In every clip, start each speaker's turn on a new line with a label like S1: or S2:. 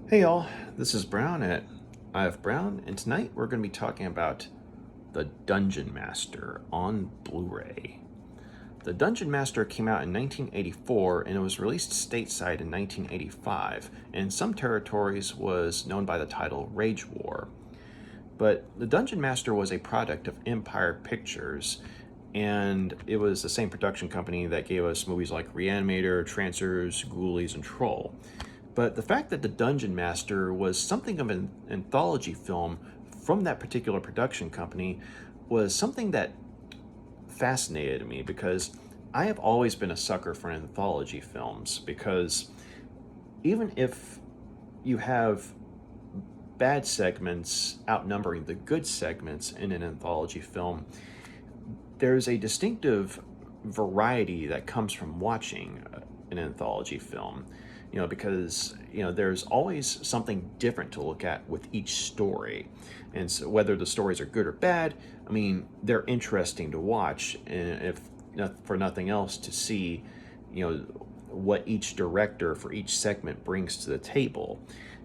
S1: Hey y'all, this is Brown at IF Brown, and tonight we're going to be talking about the Dungeonmaster on Blu-ray. The Dungeonmaster came out in 1984 and it was released stateside in 1985, and in some territories was known by the title Rage War. But the Dungeonmaster was a product of Empire Pictures, and it was the same production company that gave us movies like Reanimator, Trancers, Ghoulies, and Troll. But the fact that the Dungeonmaster was something of an anthology film from that particular production company was something that fascinated me, because I have always been a sucker for anthology films, because even if you have bad segments outnumbering the good segments in an anthology film, there's a distinctive variety that comes from watching an anthology film. Because there's always something different to look at with each story, and so whether the stories are good or bad, I mean, they're interesting to watch, and if for nothing else, to see, what each director for each segment brings to the table.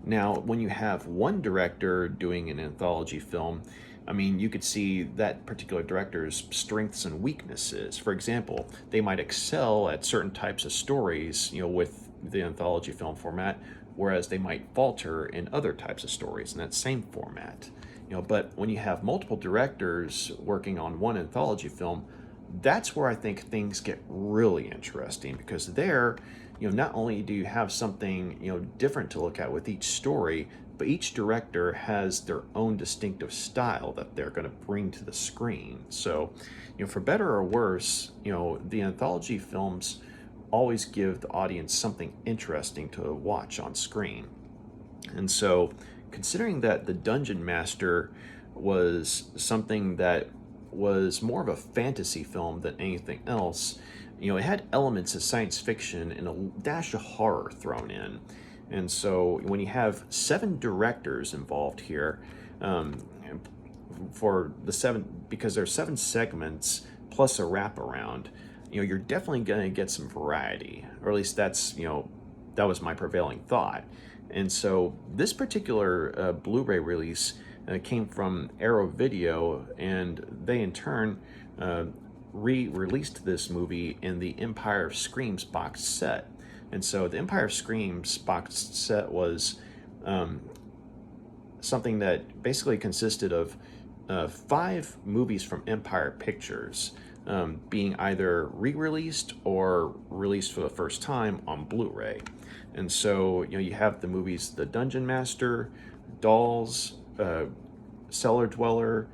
S1: Now, when you have one director doing an anthology film, I mean, you could see that particular director's strengths and weaknesses. For example, they might excel at certain types of stories, with the anthology film format, whereas they might falter in other types of stories in that same format. But when you have multiple directors working on one anthology film, that's where I think things get really interesting, because there, not only do you have something, different to look at with each story, but each director has their own distinctive style that they're going to bring to the screen. So, for better or worse, the anthology films always give the audience something interesting to watch on screen. And so, considering that the Dungeonmaster was something that was more of a fantasy film than anything else, it had elements of science fiction and a dash of horror thrown in. And so when you have 7 directors involved here, for the 7, because there's 7 segments plus a wraparound, you're definitely going to get some variety, or at least that's, that was my prevailing thought. And so this particular Blu-ray release came from Arrow Video, and they in turn re-released this movie in the Empire Screams box set. And so the Empire Screams box set was something that basically consisted of 5 movies from Empire Pictures, being either re-released or released for the first time on Blu-ray. And so, you have the movies The Dungeonmaster, Dolls, Cellar Dweller,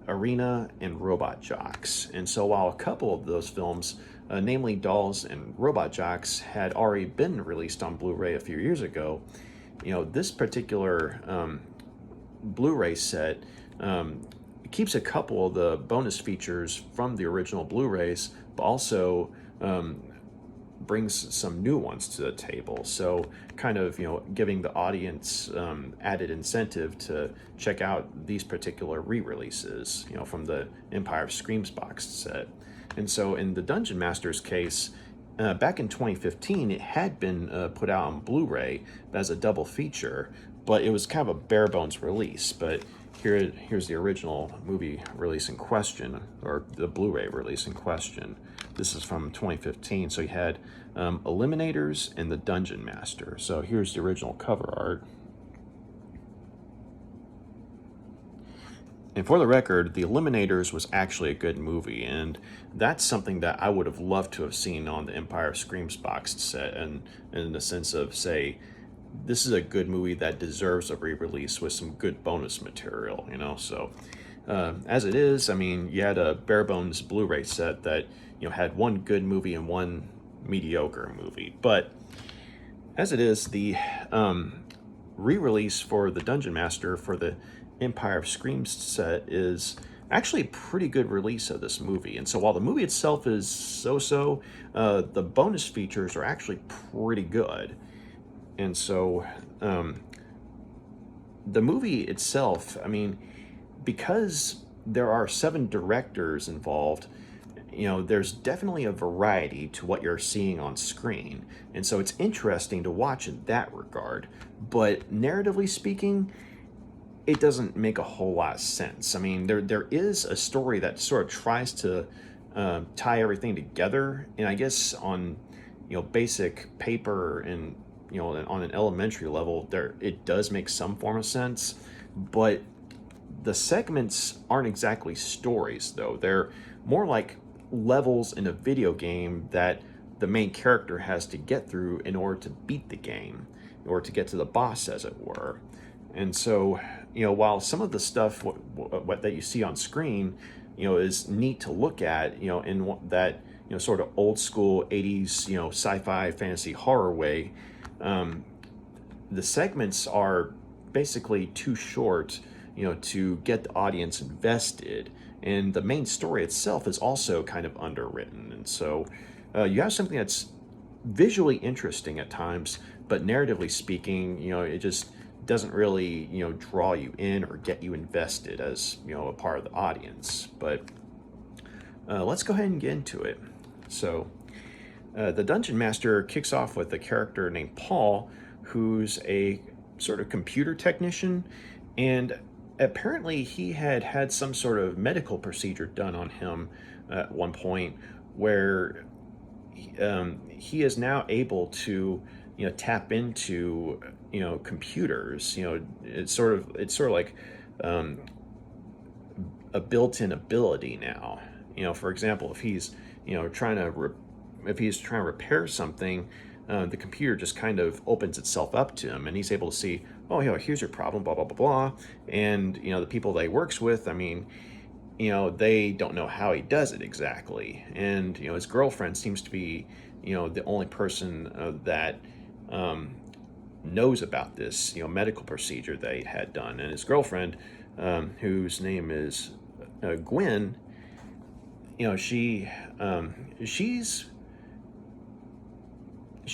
S1: Arena, and Robot Jocks. And so while a couple of those films, namely Dolls and Robot Jocks, had already been released on Blu-ray a few years ago, this particular Blu-ray set keeps a couple of the bonus features from the original Blu-rays, but also brings some new ones to the table. So kind of, giving the audience added incentive to check out these particular re-releases, from the Empire Screams box set. And so in the Dungeonmaster's case, back in 2015, it had been put out on Blu-ray as a double feature, but it was kind of a bare bones release. But here's the original movie release in question, or the Blu-ray release in question. This is from 2015. So you had Eliminators and the Dungeonmaster. So here's the original cover art. And for the record, The Eliminators was actually a good movie, and that's something that I would have loved to have seen on the Empire Screams box set, and in the sense of, say, this is a good movie that deserves a re-release with some good bonus material, So, as it is, I mean, you had a bare bones Blu-ray set that, had one good movie and one mediocre movie. But as it is, the re-release for the Dungeonmaster for the Empire of Screams set is actually a pretty good release of this movie. And so while the movie itself is so-so, the bonus features are actually pretty good. And so the movie itself, I mean, because there are 7 directors involved, there's definitely a variety to what you're seeing on screen. And so it's interesting to watch in that regard. But narratively speaking, it doesn't make a whole lot of sense. I mean, there is a story that sort of tries to tie everything together, and I guess on basic paper and on an elementary level, there it does make some form of sense, but the segments aren't exactly stories though. They're more like levels in a video game that the main character has to get through in order to beat the game, or to get to the boss, as it were. And so, while some of the stuff what that you see on screen, is neat to look at, in that sort of old school '80s sci-fi fantasy horror way, the segments are basically too short, to get the audience invested, and the main story itself is also kind of underwritten, and so you have something that's visually interesting at times, but narratively speaking, it just doesn't really, draw you in or get you invested as, a part of the audience. But let's go ahead and get into it. So, the Dungeon Master kicks off with a character named Paul, who's a sort of computer technician, and apparently he had some sort of medical procedure done on him at one point, where he is now able to tap into computers. It's sort of like a built-in ability now. For example, if he's trying to repair something, the computer just kind of opens itself up to him, and he's able to see, oh, here's your problem, blah blah blah blah. And the people that he works with, I mean, they don't know how he does it exactly. And his girlfriend seems to be the only person that knows about this medical procedure that he had done. And his girlfriend, whose name is Gwen, she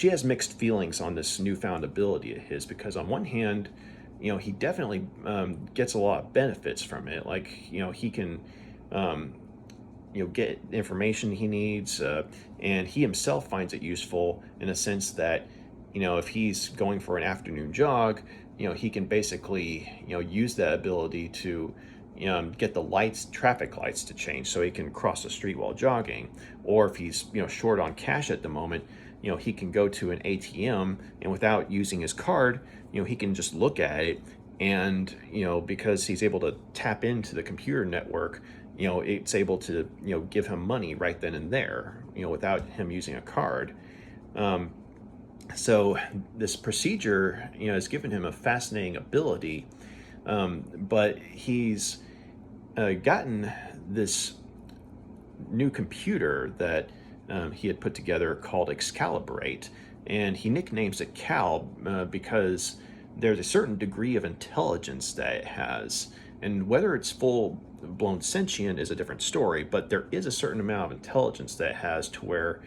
S1: has mixed feelings on this newfound ability of his, because on one hand, he definitely gets a lot of benefits from it. Like, he can get information he needs, and he himself finds it useful in a sense that if he's going for an afternoon jog, he can basically use that ability to get the traffic lights to change so he can cross the street while jogging. Or if he's short on cash at the moment, he can go to an ATM, and without using his card, he can just look at it, and because he's able to tap into the computer network, it's able to give him money right then and there, without him using a card. So this procedure has given him a fascinating ability, but he's gotten this new computer that he had put together called Excalibrate, and he nicknames it Cal because there's a certain degree of intelligence that it has, and whether it's full-blown sentient is a different story, but there is a certain amount of intelligence that it has to where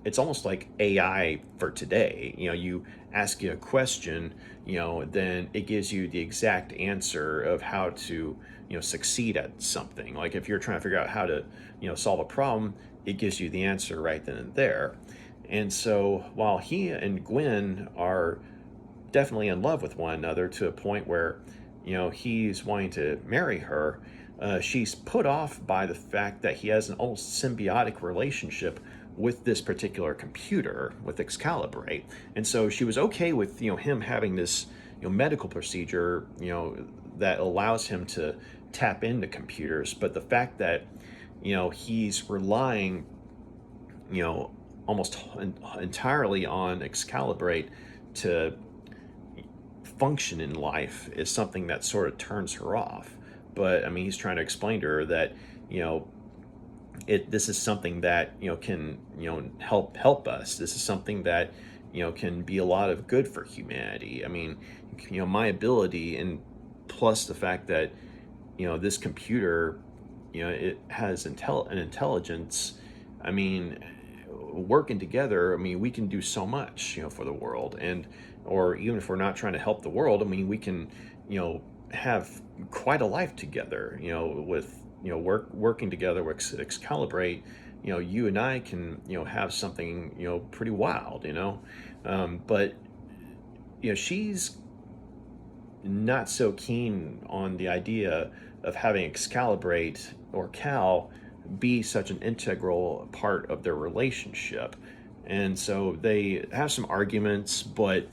S1: it's almost like AI for today. You ask it a question, then it gives you the exact answer of how to succeed at something. Like if you're trying to figure out how to solve a problem, it gives you the answer right then and there. And so while he and Gwen are definitely in love with one another to a point where he's wanting to marry her, she's put off by the fact that he has an almost symbiotic relationship with this particular computer, with Excalibrate. And so she was okay with him having this medical procedure that allows him to tap into computers, but the fact that he's relying almost entirely on Excalibrate to function in life is something that sort of turns her off. But I mean, he's trying to explain to her that this is something that can help us. This is something that can be a lot of good for humanity. I mean, my ability, and plus the fact that this computer it has an intelligence. I mean, working together, I mean, we can do so much for the world. And or even if we're not trying to help the world, I mean, we can have quite a life together with working together with Excalibrate, you and I can, have something, pretty wild, but, she's not so keen on the idea of having Excalibrate or Cal be such an integral part of their relationship. And so they have some arguments, but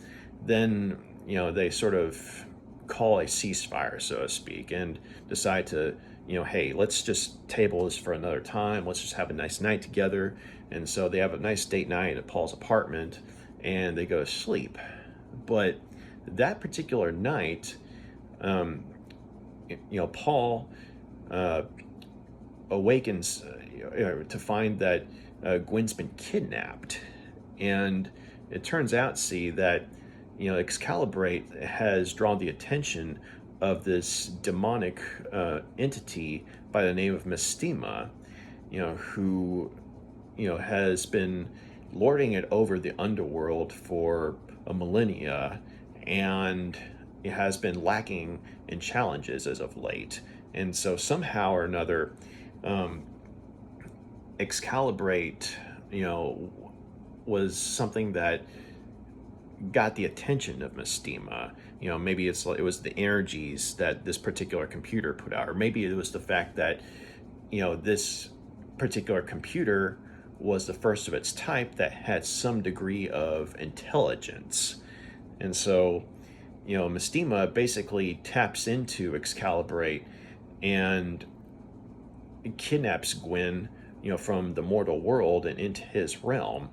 S1: then, they sort of call a ceasefire, so to speak, and decide to, hey, let's just table this for another time. Let's just have a nice night together. And so they have a nice date night at Paul's apartment and they go to sleep. But that particular night, Paul awakens to find that Gwen's been kidnapped. And it turns out, that, Excalibrate has drawn the attention of this demonic entity by the name of Mestema, who, has been lording it over the underworld for a millennia, and it has been lacking in challenges as of late. And so somehow or another, Excalibrate, was something that got the attention of Mestema. Maybe it was the energies that this particular computer put out, or maybe it was the fact that, this particular computer was the first of its type that had some degree of intelligence. And so, Mestema basically taps into Excalibrate and kidnaps Gwen, from the mortal world and into his realm.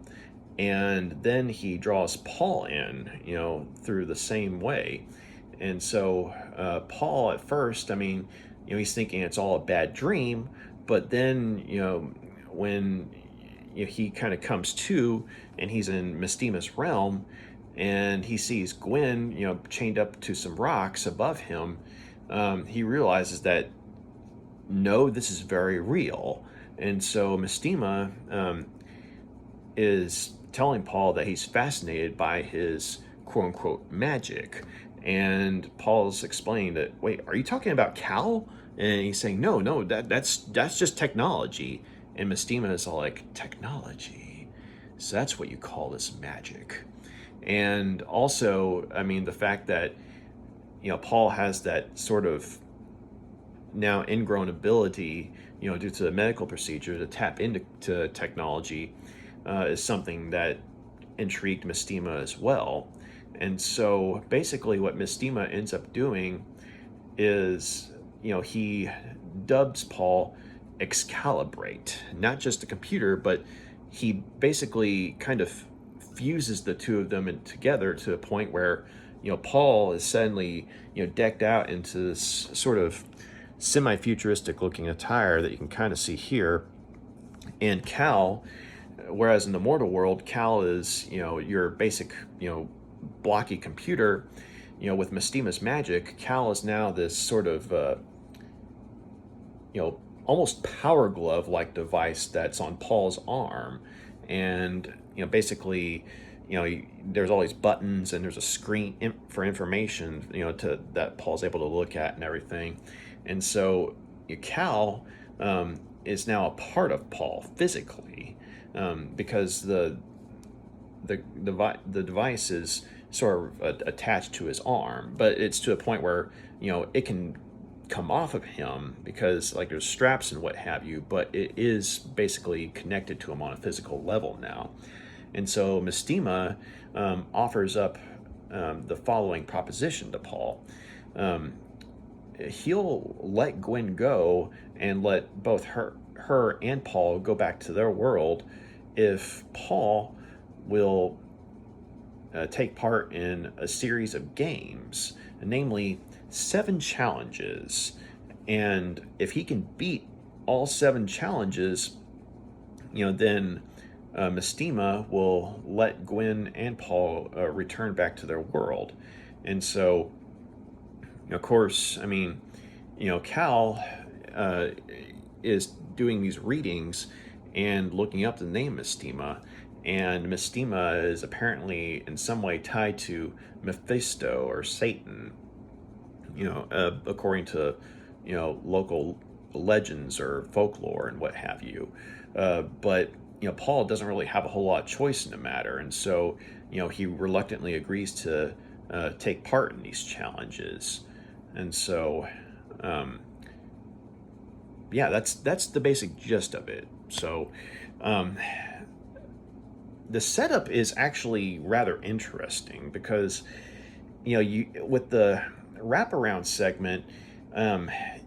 S1: And then he draws Paul in, through the same way. And so Paul at first, he's thinking it's all a bad dream, but then, when he kind of comes to and he's in Mestema's realm and he sees Gwen, chained up to some rocks above him, he realizes that, no, this is very real. And so Mestema is telling Paul that he's fascinated by his quote-unquote magic. And Paul's explaining that, wait, are you talking about Cal? And he's saying, no, that's just technology. And Mestema is all like, technology? So that's what you call this magic. And also, the fact that, Paul has that sort of now ingrown ability, due to the medical procedure to tap into technology, is something that intrigued Mestema as well. And so basically what Mestema ends up doing is, he dubs Paul Excalibrate, not just a computer, but he basically kind of fuses the two of them together to a point where, Paul is suddenly, decked out into this sort of semi-futuristic looking attire that you can kind of see here. And Cal, whereas in the mortal world, Cal is, your basic, blocky computer, with Mestema's magic, Cal is now this sort of, almost power glove-like device that's on Paul's arm. And, basically, there's all these buttons and there's a screen for information, that Paul's able to look at and everything. And so Cal is now a part of Paul physically, because the device is sort of attached to his arm, but it's to a point where it can come off of him because like there's straps and what have you, but it is basically connected to him on a physical level now. And so Mestema offers up the following proposition to Paul. He'll let Gwen go and let both her and Paul go back to their world if Paul will take part in a series of games, namely 7 challenges. And if he can beat all 7 challenges, then Mestema will let Gwen and Paul return back to their world. And so, of course, Cal is doing these readings and looking up the name Mestema, and Mestema is apparently in some way tied to Mephisto or Satan, according to, local legends or folklore and what have you. But Paul doesn't really have a whole lot of choice in the matter, and so he reluctantly agrees to take part in these challenges. And so, yeah, that's the basic gist of it. So, the setup is actually rather interesting because you with the wraparound segment,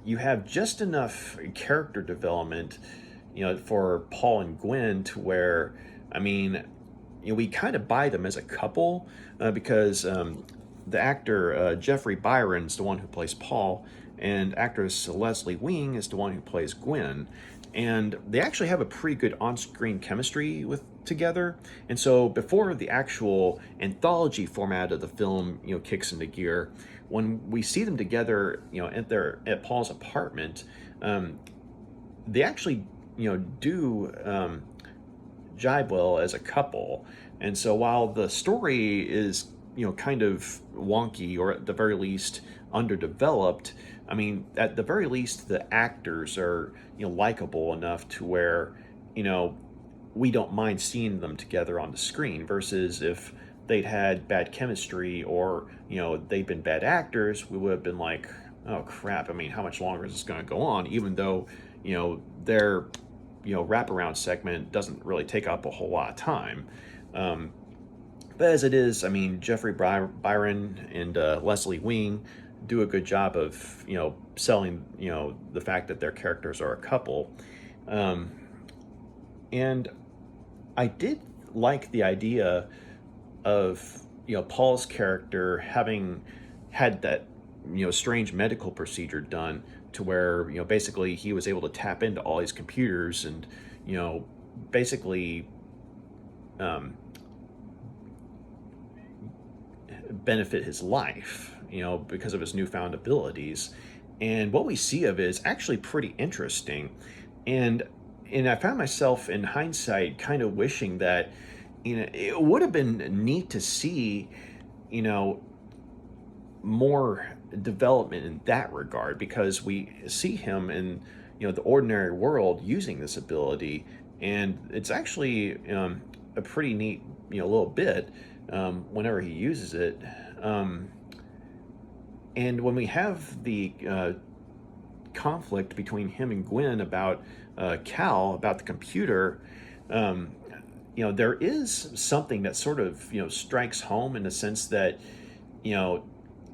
S1: you have just enough character development, for Paul and Gwen to where, I mean, we kind of buy them as a couple, because the actor Jeffrey Byron is the one who plays Paul, and actress Leslie Wing is the one who plays Gwen, and they actually have a pretty good on-screen chemistry with together. And so before the actual anthology format of the film kicks into gear, when we see them together at Paul's apartment, they actually do jibe well as a couple. And so while the story is kind of wonky, or at the very least underdeveloped, I mean, at the very least the actors are likable enough to where we don't mind seeing them together on the screen, versus if they'd had bad chemistry, or they've been bad actors, we would have been like, oh crap, I mean, how much longer is this going to go on, even though their wraparound segment doesn't really take up a whole lot of time. But as it is, I mean, Jeffrey Byron and Leslie Wing do a good job of selling the fact that their characters are a couple. And I did like the idea of Paul's character having had that strange medical procedure done, to where basically he was able to tap into all these computers and basically benefit his life because of his newfound abilities. And what we see of it is actually pretty interesting. And I found myself in hindsight kind of wishing that it would have been neat to see more development in that regard, because we see him in the ordinary world using this ability, and it's actually a pretty neat little bit whenever he uses it. And when we have the conflict between him and Gwen about Cal, about the computer, there is something that sort of strikes home, in the sense that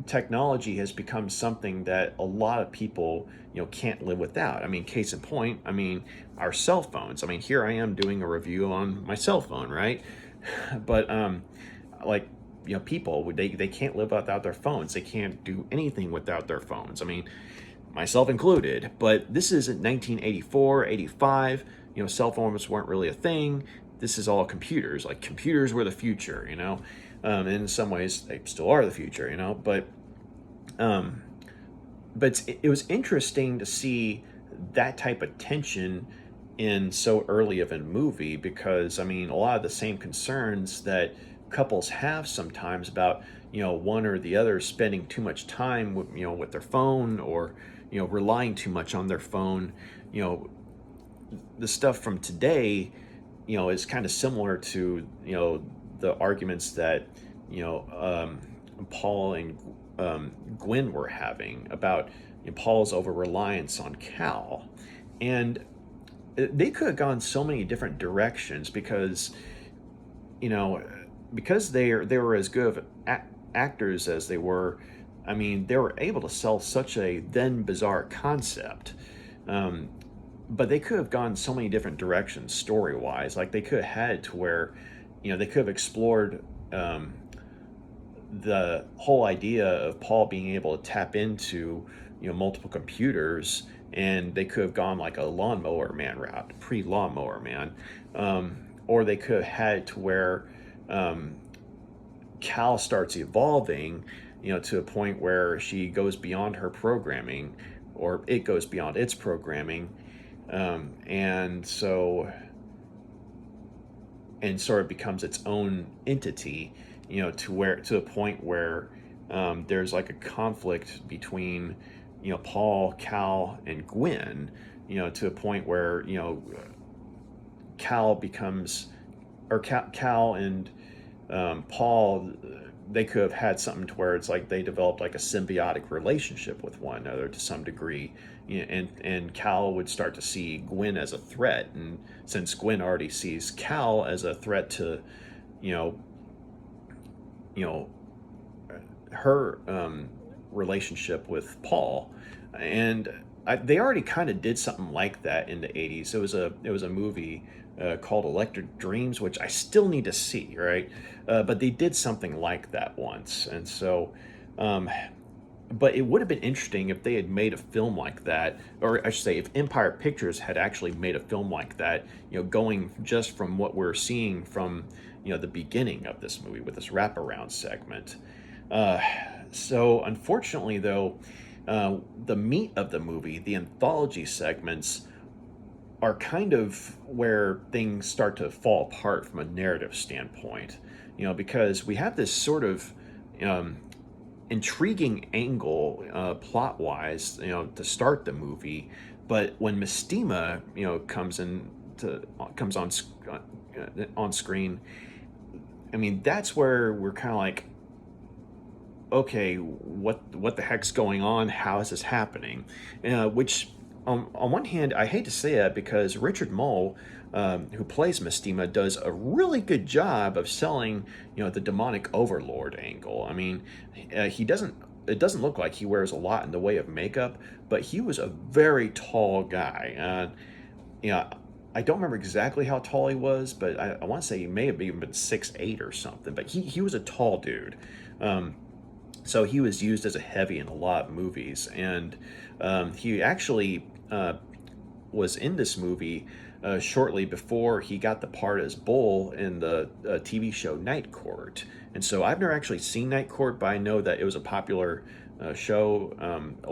S1: technology has become something that a lot of people can't live without. I mean, case in point, I mean, our cell phones. I mean, here I am doing a review on my cell phone, right? But like people, they can't live without their phones. They can't do anything without their phones. I mean, myself included. But this is in 1984, 85. Cell phones weren't really a thing. This is all computers. Like, computers were the future, and in some ways they still are the future, But it was interesting to see that type of tension in so early of a movie, because I mean, a lot of the same concerns that couples have sometimes about one or the other spending too much time with with their phone, or relying too much on their phone. The stuff from today is kind of similar to the arguments that Paul and Gwen were having about Paul's over reliance on Cal. And they could have gone so many different directions, because because they were as good of actors as they were. I mean, they were able to sell such a then bizarre concept, but they could have gone so many different directions story wise. Like, they could have had to where they could have explored the whole idea of Paul being able to tap into multiple computers, and they could have gone like a lawnmower man route, pre-lawnmower man, or they could have had to where Cal starts evolving to a point where she goes beyond her programming, or it goes beyond its programming, and sort of becomes its own entity, to a point where there's like a conflict between Paul, Cal, and Gwen, to a point where, Cal becomes, or Cal and Paul, they could have had something to where it's like they developed like a symbiotic relationship with one another to some degree. And Cal would start to see Gwen as a threat, and since Gwen already sees Cal as a threat to, you know, you know, her relationship with Paul, and they already kind of did something like that in the '80s. It was a movie called Electric Dreams, which I still need to see, right? But they did something like that once, and so. But it would have been interesting if they had made a film like that, or I should say, if Empire Pictures had actually made a film like that, going just from what we're seeing from, the beginning of this movie with this wraparound segment. Uh, so unfortunately, though, the meat of the movie, the anthology segments, are kind of where things start to fall apart from a narrative standpoint. Because we have this sort of um, intriguing angle, plot wise, to start the movie, but when Mestema, comes on screen, I mean, that's where we're kind of like, okay, what the heck's going on? How is this happening? Which, on one hand, I hate to say that because Richard Moll, who plays Mestema, does a really good job of selling, the demonic overlord angle. I mean, he doesn't. It doesn't look like he wears a lot in the way of makeup, but he was a very tall guy. You know, I don't remember exactly how tall he was, but I want to say he may have even been 6'8" or something. But he was a tall dude. Um, so he was used as a heavy in a lot of movies, and he actually was in this movie shortly before he got the part as Bull in the TV show Night Court. And so I've never actually seen Night Court, but I know that it was a popular show a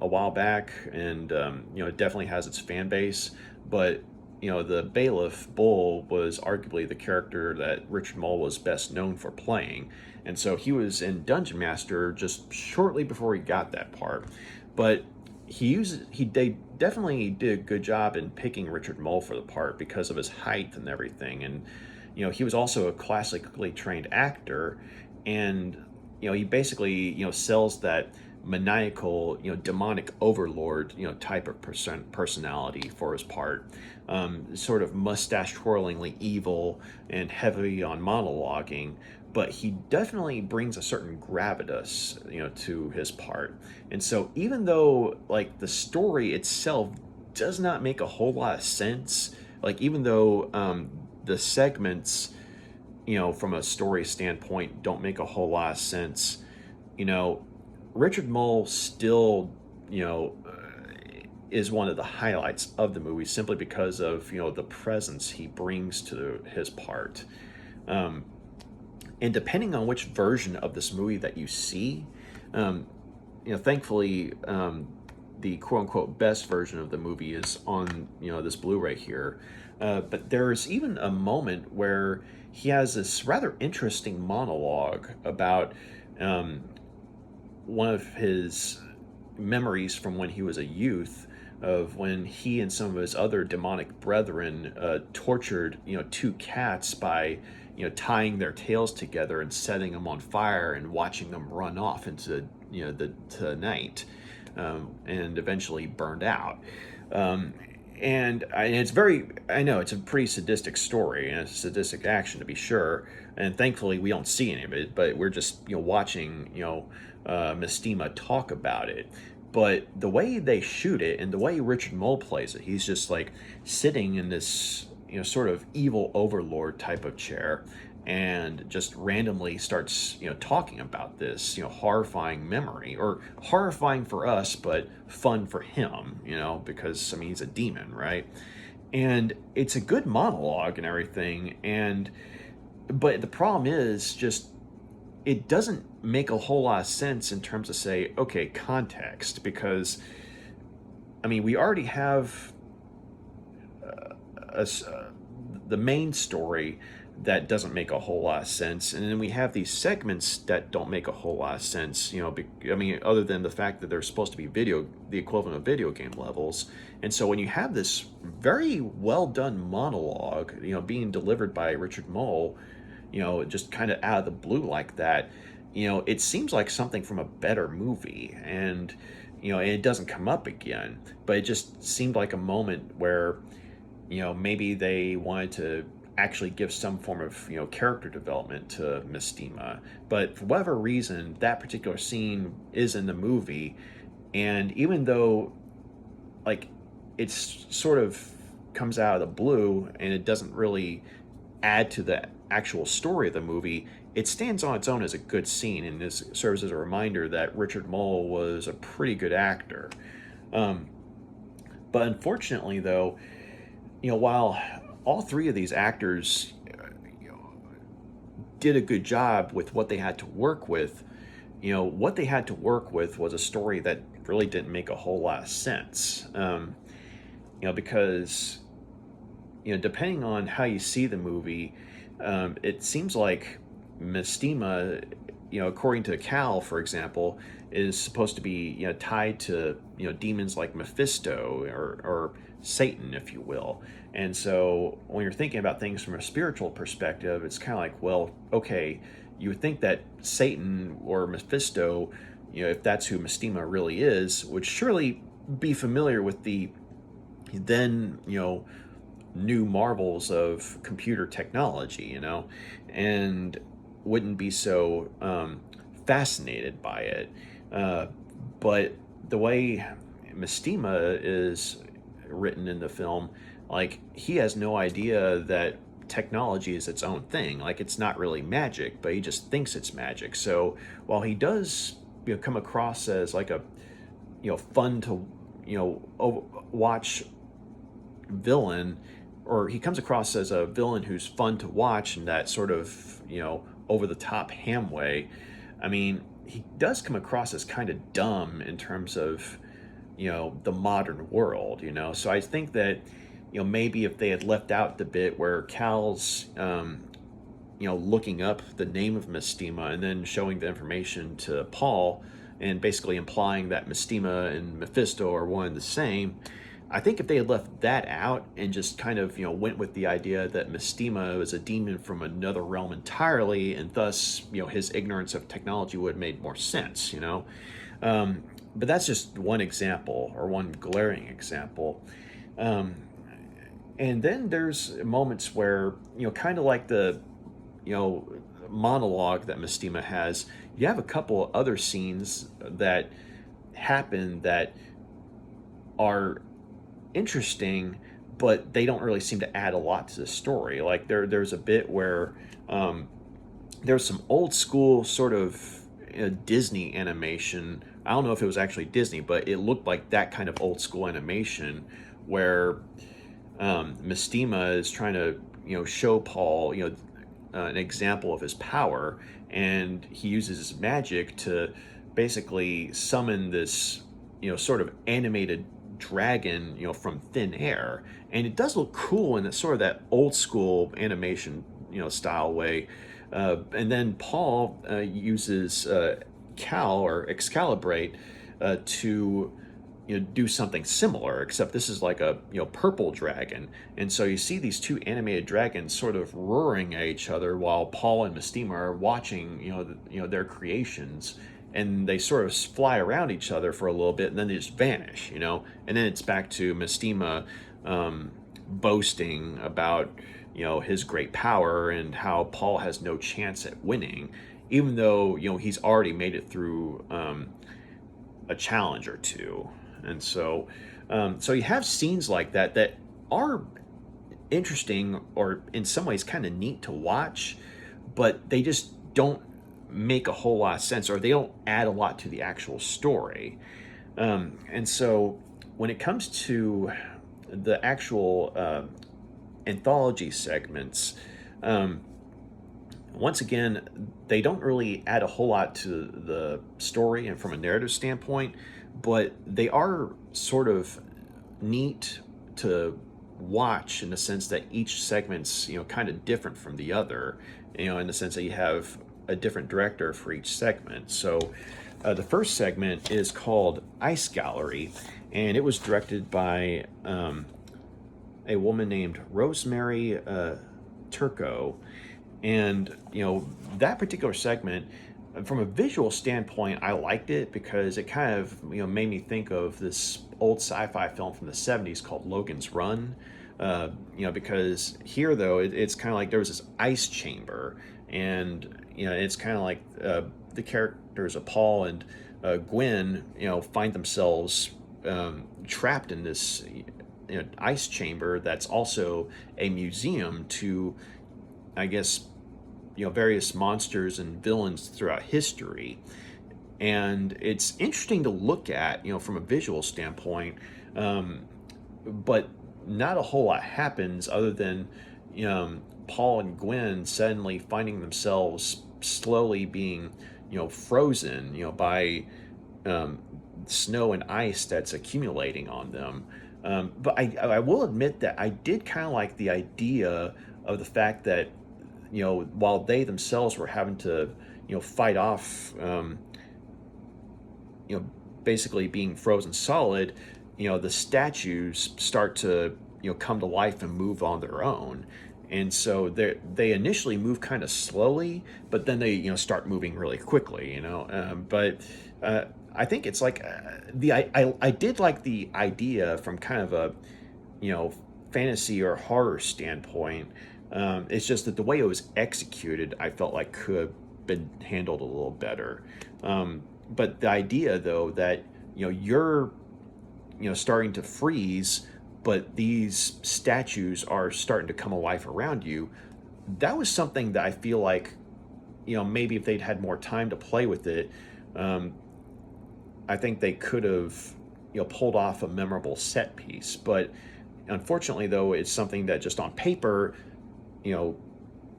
S1: while back, and it definitely has its fan base. But the bailiff Bull was arguably the character that Richard Moll was best known for playing, and so he was in Dungeonmaster just shortly before he got that part. But they definitely did a good job in picking Richard Moll for the part because of his height and everything, and he was also a classically trained actor, and he basically sells that maniacal, demonic overlord, type of personality for his part. Sort of mustache twirlingly evil and heavy on monologuing, but he definitely brings a certain gravitas, to his part. And so even though like the story itself does not make a whole lot of sense, like even though the segments, from a story standpoint don't make a whole lot of sense, you know, Richard Moll still, is one of the highlights of the movie simply because of the presence he brings to his part. Um, and depending on which version of this movie that you see, thankfully, the quote unquote best version of the movie is on this Blu-ray here. But there's even a moment where he has this rather interesting monologue about one of his memories from when he was a youth, of when he and some of his other demonic brethren tortured two cats by tying their tails together and setting them on fire and watching them run off into the night, and eventually burned out. I know it's a pretty sadistic story and a sadistic action to be sure, and thankfully we don't see any of it, but we're just watching Mestema talk about it. But the way they shoot it and the way Richard Moll plays it, he's just like sitting in this sort of evil overlord type of chair, and just randomly starts talking about this horrifying memory, or horrifying for us but fun for him, because I mean he's a demon, right? And it's a good monologue and everything, but the problem is just it doesn't make a whole lot of sense in terms of say, okay, context, because I mean we already have the main story that doesn't make a whole lot of sense. And then we have these segments that don't make a whole lot of sense, I mean, other than the fact that they're supposed to be the equivalent of video game levels. And so when you have this very well done monologue, being delivered by Richard Moll, just kind of out of the blue like that, it seems like something from a better movie. And, it doesn't come up again, but it just seemed like a moment where, maybe they wanted to actually give some form of character development to Mestema, but for whatever reason that particular scene is in the movie, and even though like it's sort of comes out of the blue and it doesn't really add to the actual story of the movie, it stands on its own as a good scene, and this serves as a reminder that Richard Moll was a pretty good actor. But unfortunately though, while all three of these actors did a good job with what they had to work with, what they had to work with was a story that really didn't make a whole lot of sense. Because, depending on how you see the movie, it seems like Mestema, according to Cal, for example, is supposed to be, tied to, demons like Mephisto or Satan, if you will. And so when you're thinking about things from a spiritual perspective, it's kind of like, well, okay, you would think that Satan or Mephisto, if that's who Mestema really is, would surely be familiar with the then, new marvels of computer technology, and wouldn't be so fascinated by it. But the way Mestema is written in the film, like, he has no idea that technology is its own thing. Like, it's not really magic, but he just thinks it's magic. So while he does, come across as like a, fun to, watch villain, or he comes across as a villain who's fun to watch in that sort of, over the top ham way. I mean, he does come across as kind of dumb in terms of, the modern world, So I think that, maybe if they had left out the bit where Cal's, looking up the name of Mestema and then showing the information to Paul and basically implying that Mestema and Mephisto are one and the same, I think if they had left that out and just kind of, went with the idea that Mestema is a demon from another realm entirely, and thus, his ignorance of technology would have made more sense, But that's just one example, or one glaring example. And then there's moments where, kind of like the, monologue that Mestema has, you have a couple of other scenes that happen that are interesting, but they don't really seem to add a lot to the story. Like there's a bit where there's some old school sort of Disney animation. I don't know if it was actually Disney, but it looked like that kind of old school animation where Mestema is trying to show Paul an example of his power, and he uses his magic to basically summon this sort of animated dragon from thin air, and it does look cool in sort of that old school animation style way. And then Paul uses Cal or Excalibrate to do something similar, except this is like a purple dragon, and so you see these two animated dragons sort of roaring at each other while Paul and Mestema are watching their creations, and they sort of fly around each other for a little bit and then they just vanish, and then it's back to Mestema boasting about his great power and how Paul has no chance at winning, even though he's already made it through a challenge or two. And so you have scenes like that that are interesting, or in some ways kind of neat to watch, but they just don't make a whole lot of sense, or they don't add a lot to the actual story. And so when it comes to the actual anthology segments, once again, they don't really add a whole lot to the story and from a narrative standpoint, but they are sort of neat to watch, in the sense that each segment's kind of different from the other, in the sense that you have a different director for each segment. So the first segment is called Ice Gallery, and it was directed by a woman named Rosemarie Turko. And that particular segment, from a visual standpoint, I liked it because it kind of made me think of this old sci-fi film from the 70s called Logan's Run. Because here though it's kind of like there was this ice chamber, and it's kind of like the characters of Paul and Gwen find themselves trapped in this ice chamber that's also a museum to, I guess, various monsters and villains throughout history. And it's interesting to look at, from a visual standpoint, but not a whole lot happens other than Paul and Gwen suddenly finding themselves slowly being frozen by snow and ice that's accumulating on them. But I will admit that I did kind of like the idea of the fact that while they themselves were having to fight off basically being frozen solid, the statues start to come to life and move on their own. And so they initially move kind of slowly, but then they start moving really quickly. But I think it's like I did like the idea from kind of a fantasy or horror standpoint. It's just that the way it was executed, I felt like could have been handled a little better. But the idea, though, that you're starting to freeze, but these statues are starting to come alive around you, that was something that I feel like maybe if they'd had more time to play with it, I think they could have pulled off a memorable set piece. But unfortunately, though, it's something that just on paper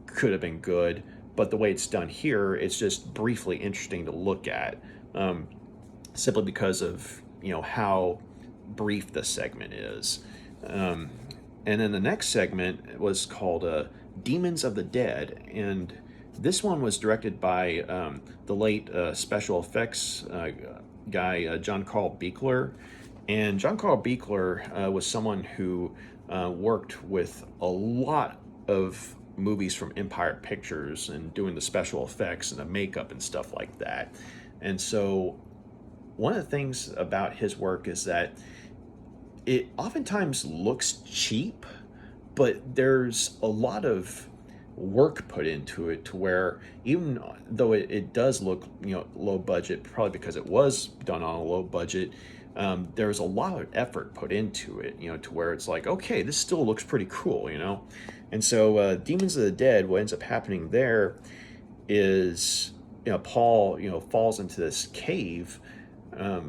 S1: could have been good, but the way it's done here, it's just briefly interesting to look at, simply because of how brief the segment is. And then the next segment was called Demons of the Dead, and this one was directed by the late special effects guy John Carl Buechler. And John Carl Buechler was someone who worked with a lot of movies from Empire Pictures and doing the special effects and the makeup and stuff like that. And so one of the things about his work is that it oftentimes looks cheap, but there's a lot of work put into it to where even though it does look low budget, probably because it was done on a low budget, there's a lot of effort put into it, to where it's like, okay, this still looks pretty cool, And so Demons of the Dead, what ends up happening there is, Paul, falls into this cave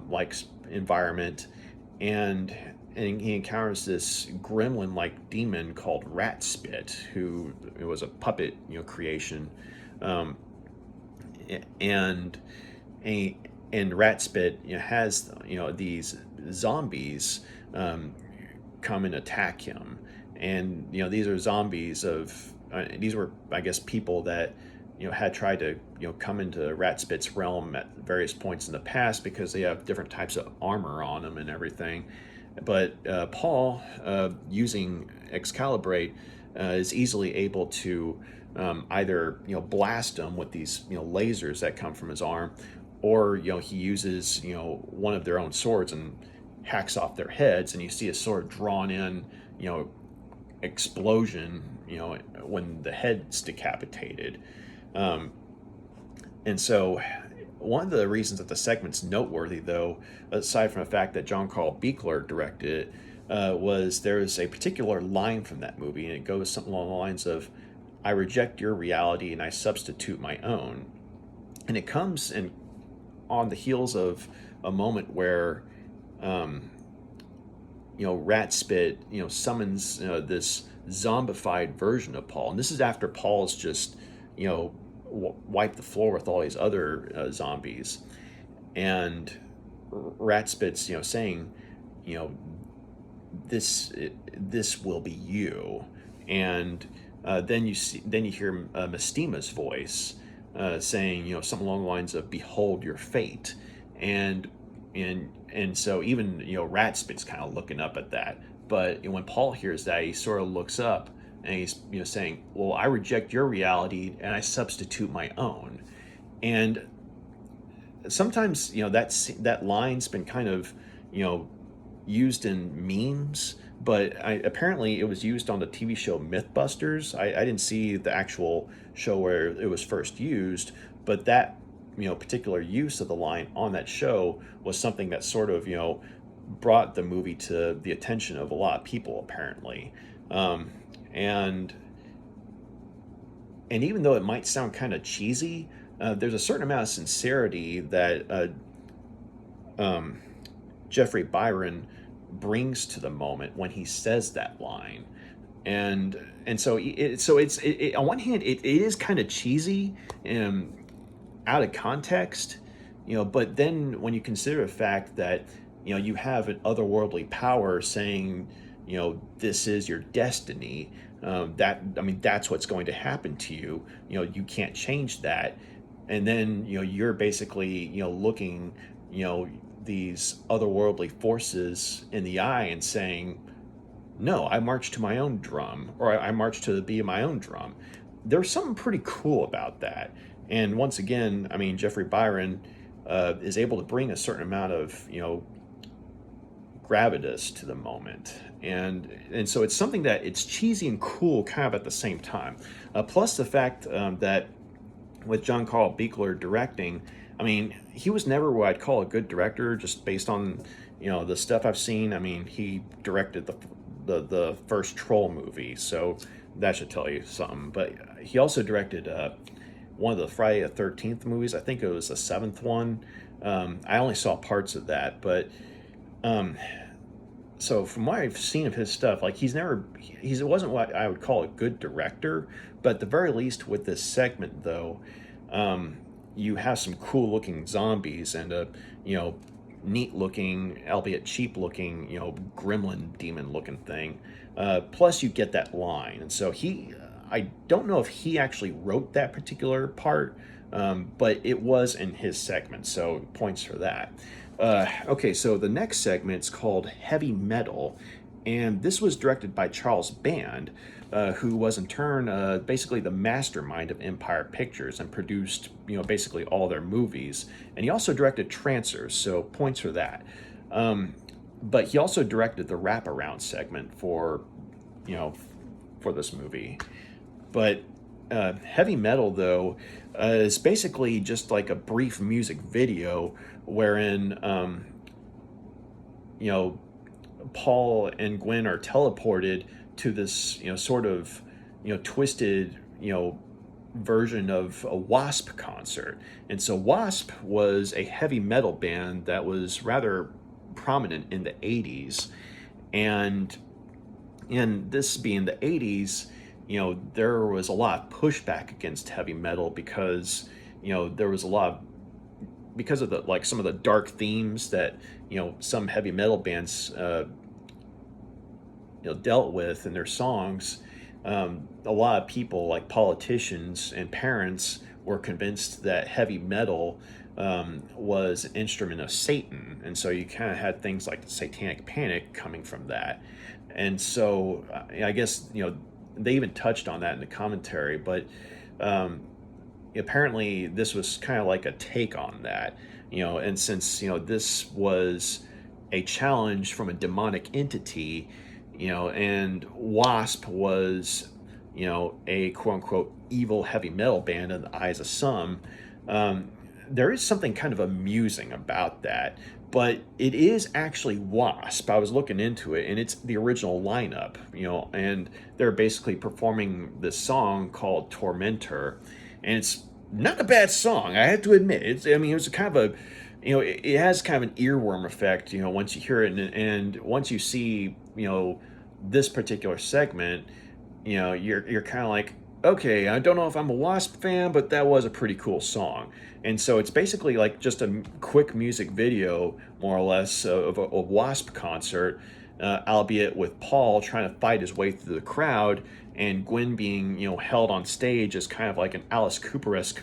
S1: like environment, and he encounters this gremlin-like demon called Rat Spit, who was a puppet, creation, and Rat Spit has these zombies come and attack him, and these are zombies of these were, I guess, people that had tried to come into Rat Spit's realm at various points in the past because they have different types of armor on them and everything. But Paul, using Excalibrate, is easily able to either blast them with these lasers that come from his arm, or he uses one of their own swords and hacks off their heads, and you see a sword drawn in, explosion, when the head's decapitated. And so one of the reasons that the segment's noteworthy, though, aside from the fact that John Carl Buechler directed it, was there's a particular line from that movie, and it goes something along the lines of, "I reject your reality and I substitute my own." And it comes in on the heels of a moment where, Rat Spit, summons this zombified version of Paul, and this is after Paul's just, wiped the floor with all these other zombies, and Rat Spit's, saying, this will be you. And then you hear Mestema's voice saying, something along the lines of "Behold your fate," and so even Ratspit's kind of looking up at that. But when Paul hears that, he sort of looks up and he's saying, "Well, I reject your reality and I substitute my own." And sometimes that line's been kind of used in memes, but apparently it was used on the TV show Mythbusters. I didn't see the actual show where it was first used, but that particular use of the line on that show was something that sort of brought the movie to the attention of a lot of people apparently. And even though it might sound kind of cheesy, there's a certain amount of sincerity that Jeffrey Byron brings to the moment when he says that line. And so it's on one hand it is kind of cheesy and out of context, but then when you consider the fact that you have an otherworldly power saying this is your destiny, that's what's going to happen to you. You can't change that. And then you're basically looking these otherworldly forces in the eye and saying, no, I march to my own drum, or I march to the beat of my own drum. There's something pretty cool about that. And once again, Jeffrey Byron is able to bring a certain amount of gravitas to the moment, and so it's something that it's cheesy and cool kind of at the same time. Plus the fact that with John Carl Buechler directing, he was never what I'd call a good director, just based on the stuff I've seen. He directed the first Troll movie, so that should tell you something. But he also directed one of the Friday the 13th movies. I think it was the seventh one. I only saw parts of that, but so from what I've seen of his stuff, like it wasn't what I would call a good director, but at the very least with this segment though, you have some cool looking zombies and a neat looking, albeit cheap looking, gremlin demon looking thing. Plus you get that line. And so I don't know if he actually wrote that particular part, but it was in his segment, so points for that. Okay, so the next segment is called Heavy Metal, and this was directed by Charles Band, who was in turn basically the mastermind of Empire Pictures and produced basically all their movies. And he also directed Trancers, so points for that. But he also directed the Wraparound segment for this movie. But Heavy Metal, though, is basically just like a brief music video wherein, Paul and Gwen are teleported to this, sort of, twisted, version of a W.A.S.P concert. And so W.A.S.P was a heavy metal band that was rather prominent in the 80s. And this being the 80s, there was a lot of pushback against heavy metal because, there was a lot of, because of some of the dark themes that, some heavy metal bands, dealt with in their songs. A lot of people, like politicians and parents, were convinced that heavy metal was an instrument of Satan. And so you kind of had things like the Satanic Panic coming from that. And so I guess, they even touched on that in the commentary, but apparently this was kind of like a take on that, and since, this was a challenge from a demonic entity, and W.A.S.P was, a quote unquote evil heavy metal band in the eyes of some, there is something kind of amusing about that. But it is actually W.A.S.P. I was looking into it, and it's the original lineup, and they're basically performing this song called Tormentor, and it's not a bad song, I have to admit. It was kind of a, it has kind of an earworm effect, once you hear it, and once you see, this particular segment, you're kind of like, okay, I don't know if I'm a W.A.S.P. fan, but that was a pretty cool song. And so it's basically like just a quick music video, more or less, of a W.A.S.P. concert, albeit with Paul trying to fight his way through the crowd, and Gwen being, held on stage as kind of like an Alice Cooper-esque,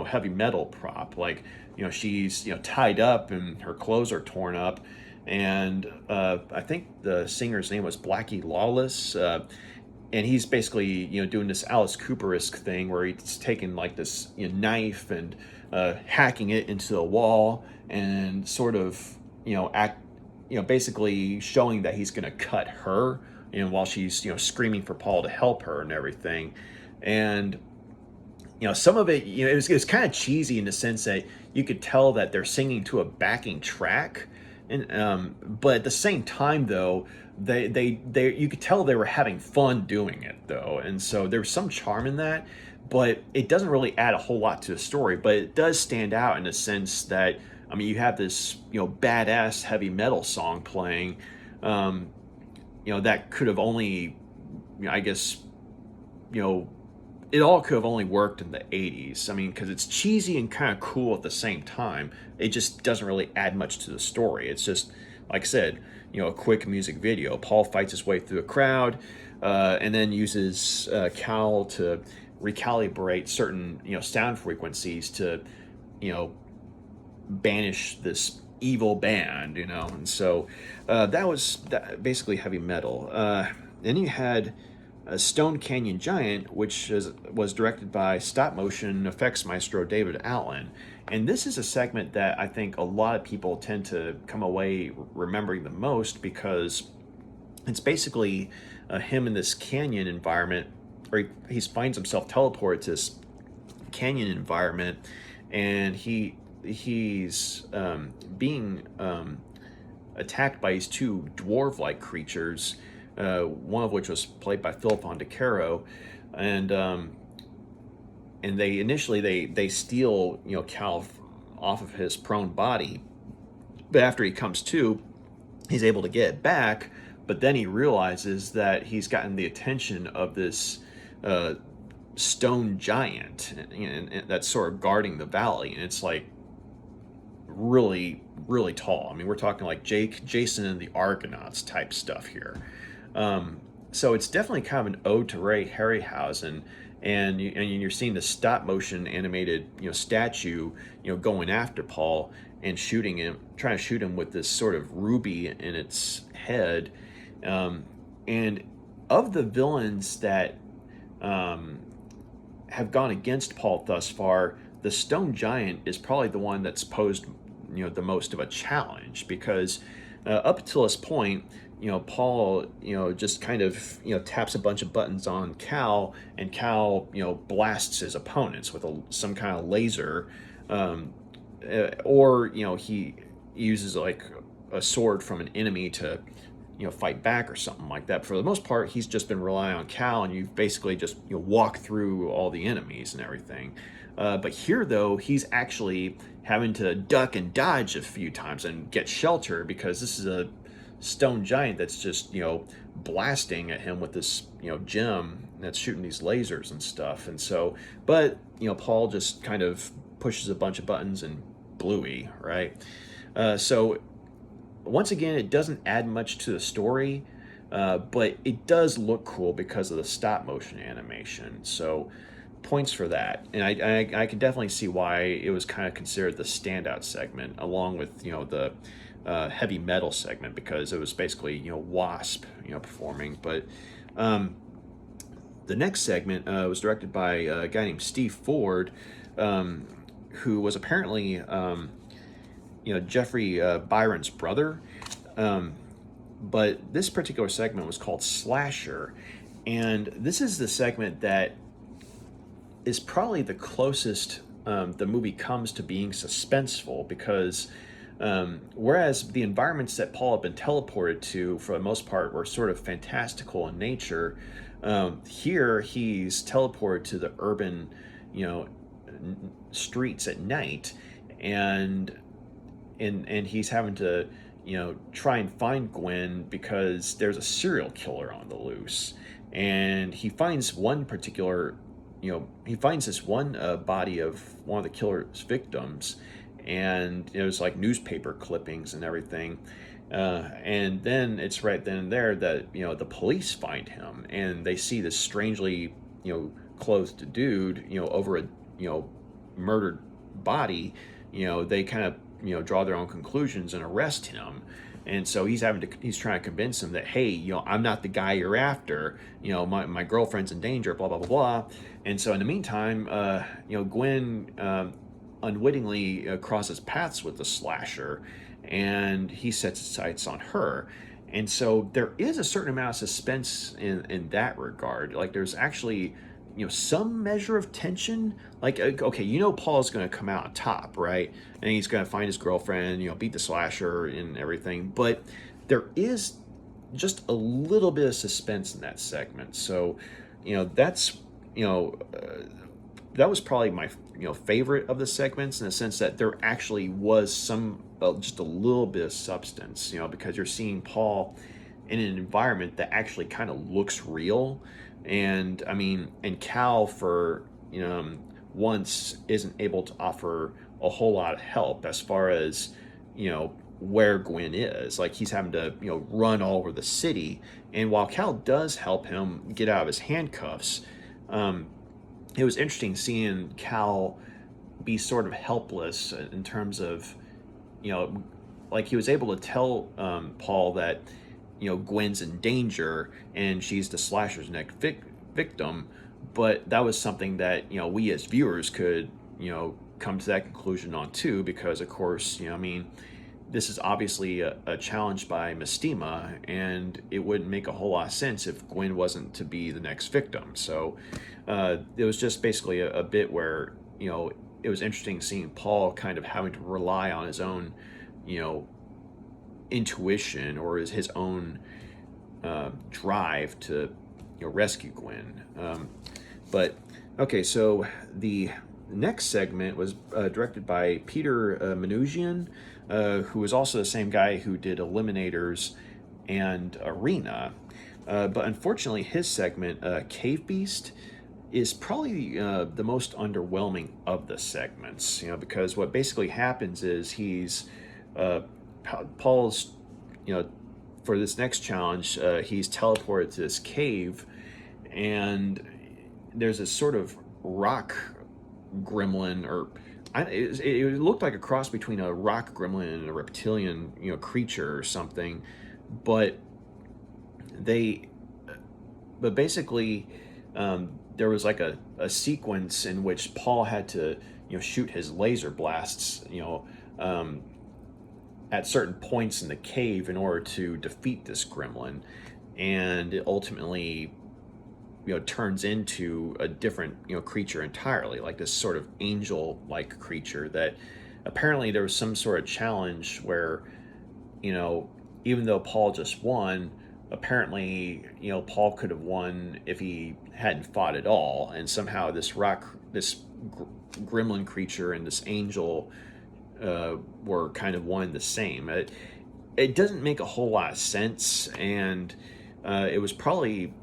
S1: heavy metal prop. Like, she's, tied up and her clothes are torn up. And I think the singer's name was Blackie Lawless. And he's basically, doing this Alice Cooper-esque thing where he's taking like this knife and hacking it into the wall and sort of, basically showing that he's going to cut her, while she's, screaming for Paul to help her and everything. And, some of it, it was kind of cheesy in the sense that you could tell that they're singing to a backing track. And, but at the same time, though, they you could tell they were having fun doing it, though. And so there was some charm in that, but it doesn't really add a whole lot to the story. But it does stand out in the sense that, I mean, you have this, badass heavy metal song playing, that could have only, I guess, it all could have only worked in the 80s. I mean, because it's cheesy and kind of cool at the same time. It just doesn't really add much to the story. It's just, like I said, a quick music video. Paul fights his way through a crowd, and then uses Cal to recalibrate certain, sound frequencies to, banish this evil band, and so that was basically heavy metal. Then you had Stone Canyon Giant, which was directed by stop motion effects maestro David Allen. And this is a segment that I think a lot of people tend to come away remembering the most, because it's basically him in this canyon environment, or he finds himself teleported to this canyon environment, and he's being attacked by these two dwarf-like creatures, one of which was played by Philip Ondacaro, and they initially steal Cal off of his prone body, but after he comes to, he's able to get it back. But then he realizes that he's gotten the attention of this stone giant, and that's sort of guarding the valley, and it's like really, really tall. I mean, we're talking like Jason and the Argonauts type stuff here. So it's definitely kind of an ode to Ray Harryhausen, and you're seeing the stop motion animated statue going after Paul and shooting him, trying to shoot him with this sort of ruby in its head. And of the villains that have gone against Paul thus far, the Stone Giant is probably the one that's posed the most of a challenge, because up until this point, Paul, just kind of, taps a bunch of buttons on Cal, and Cal, blasts his opponents with some kind of laser, or, he uses like a sword from an enemy to, fight back or something like that. But for the most part, he's just been relying on Cal, and you've basically just, walk through all the enemies and everything. But here, though, he's actually having to duck and dodge a few times and get shelter, because this is a stone giant that's just, blasting at him with this, gem that's shooting these lasers and stuff. And so, but, Paul just kind of pushes a bunch of buttons and bluey, right? So once again, it doesn't add much to the story, but it does look cool because of the stop motion animation. So points for that. And I can definitely see why it was kind of considered the standout segment, along with, the heavy metal segment, because it was basically, W.A.S.P, performing. But the next segment was directed by a guy named Steve Ford, who was apparently, Jeffrey Byron's brother. But this particular segment was called Slasher. And this is the segment that is probably the closest the movie comes to being suspenseful, because whereas the environments that Paul had been teleported to, for the most part, were sort of fantastical in nature, here he's teleported to the urban, streets at night, and he's having to, try and find Gwen, because there's a serial killer on the loose, and he finds one particular, he finds this one body of one of the killer's victims, and it was like newspaper clippings and everything. And then it's right then and there that the police find him, and they see this strangely clothed dude over a murdered body. They kind of draw their own conclusions and arrest him. And so he's trying to convince him that, hey, I'm not the guy you're after. My girlfriend's in danger, blah, blah, blah, blah. And so in the meantime, Gwen unwittingly crosses paths with the slasher, and he sets his sights on her. And so there is a certain amount of suspense in that regard. Like, there's actually some measure of tension. Like, okay, Paul's going to come out on top, right? And he's going to find his girlfriend, beat the slasher and everything. But there is just a little bit of suspense in that segment. So, that's, that was probably my, favorite of the segments, in the sense that there actually was some, just a little bit of substance, because you're seeing Paul in an environment that actually kind of looks real. And Cal, for once, isn't able to offer a whole lot of help as far as where Gwen is. Like, he's having to run all over the city, and while Cal does help him get out of his handcuffs, it was interesting seeing Cal be sort of helpless in terms of like, he was able to tell Paul that Gwen's in danger and she's the slasher's next victim, but that was something that we as viewers could come to that conclusion on too, because of course this is obviously a challenge by Mestema, and it wouldn't make a whole lot of sense if Gwen wasn't to be the next victim. So it was just basically a bit where it was interesting seeing Paul kind of having to rely on his own intuition, or his own drive to rescue Gwen. But okay, so the next segment was directed by Peter Manoogian, who was also the same guy who did Eliminators and Arena. But unfortunately, his segment, Cave Beast, is probably the most underwhelming of the segments, because what basically happens is Paul's, for this next challenge, he's teleported to this cave, and there's this sort of rock gremlin, or it looked like a cross between a rock gremlin and a reptilian, creature or something, but basically, there was like a sequence in which Paul had to, shoot his laser blasts, at certain points in the cave in order to defeat this gremlin, and it ultimately turns into a different creature entirely, like this sort of angel-like creature that apparently there was some sort of challenge where even though Paul just won, apparently Paul could have won if he hadn't fought at all, and somehow this gremlin creature and this angel were kind of one and the same. It doesn't make a whole lot of sense, and it was probably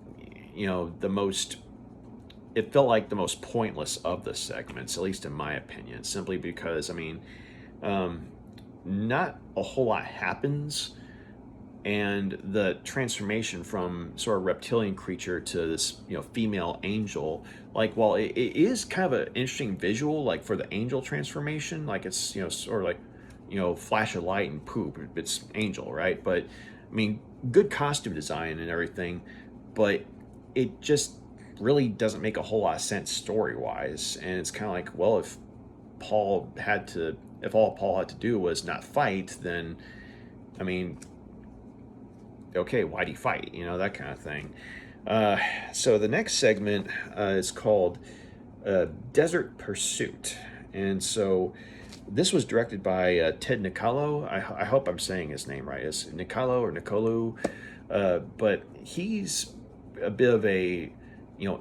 S1: it felt like the most pointless of the segments, at least in my opinion, simply because not a whole lot happens, and the transformation from sort of reptilian creature to this female angel, like, while it is kind of an interesting visual, like, for the angel transformation, like, it's sort of like flash of light and poop, it's angel, right? But good costume design and everything, but it just really doesn't make a whole lot of sense story-wise. And it's kind of like, well, if all Paul had to do was not fight, then okay, why'd he fight? That kind of thing. So the next segment is called Desert Pursuit, and so this was directed by Ted Nicolo. I hope I'm saying his name right. It's Nicolo or Nicolu, but he's a bit of a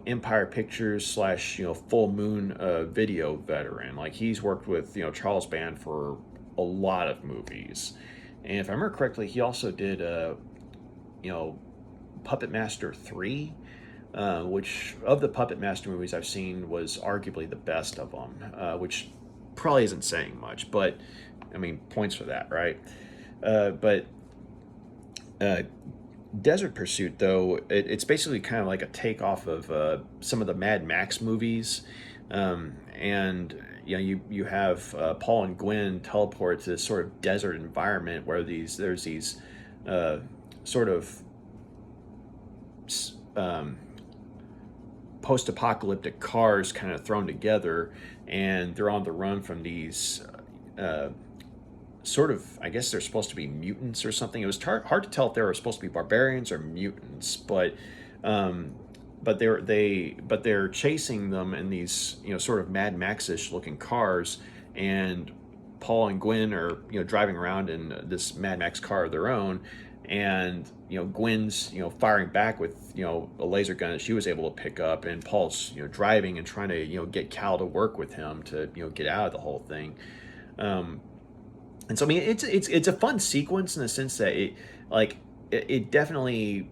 S1: Empire Pictures / Full Moon video veteran. Like, he's worked with Charles Band for a lot of movies, and if I remember correctly, he also did Puppet Master 3, which of the Puppet Master movies I've seen was arguably the best of them, which probably isn't saying much, but points for that, right? But Uh, Desert Pursuit, though, it's basically kind of like a takeoff of some of the Mad Max movies, and you have Paul and Gwen teleport to this sort of desert environment where there's these uh, sort of um, post-apocalyptic cars kind of thrown together, and they're on the run from these uh, sort of, I guess they're supposed to be mutants or something. It was hard to tell if they were supposed to be barbarians or mutants, um, but they're chasing them in these sort of Mad Max-ish looking cars, and Paul and Gwen are driving around in this Mad Max car of their own, and Gwen's firing back with a laser gun that she was able to pick up, and Paul's driving and trying to get Cal to work with him to get out of the whole thing. Um, and so I mean it's a fun sequence in the sense that it definitely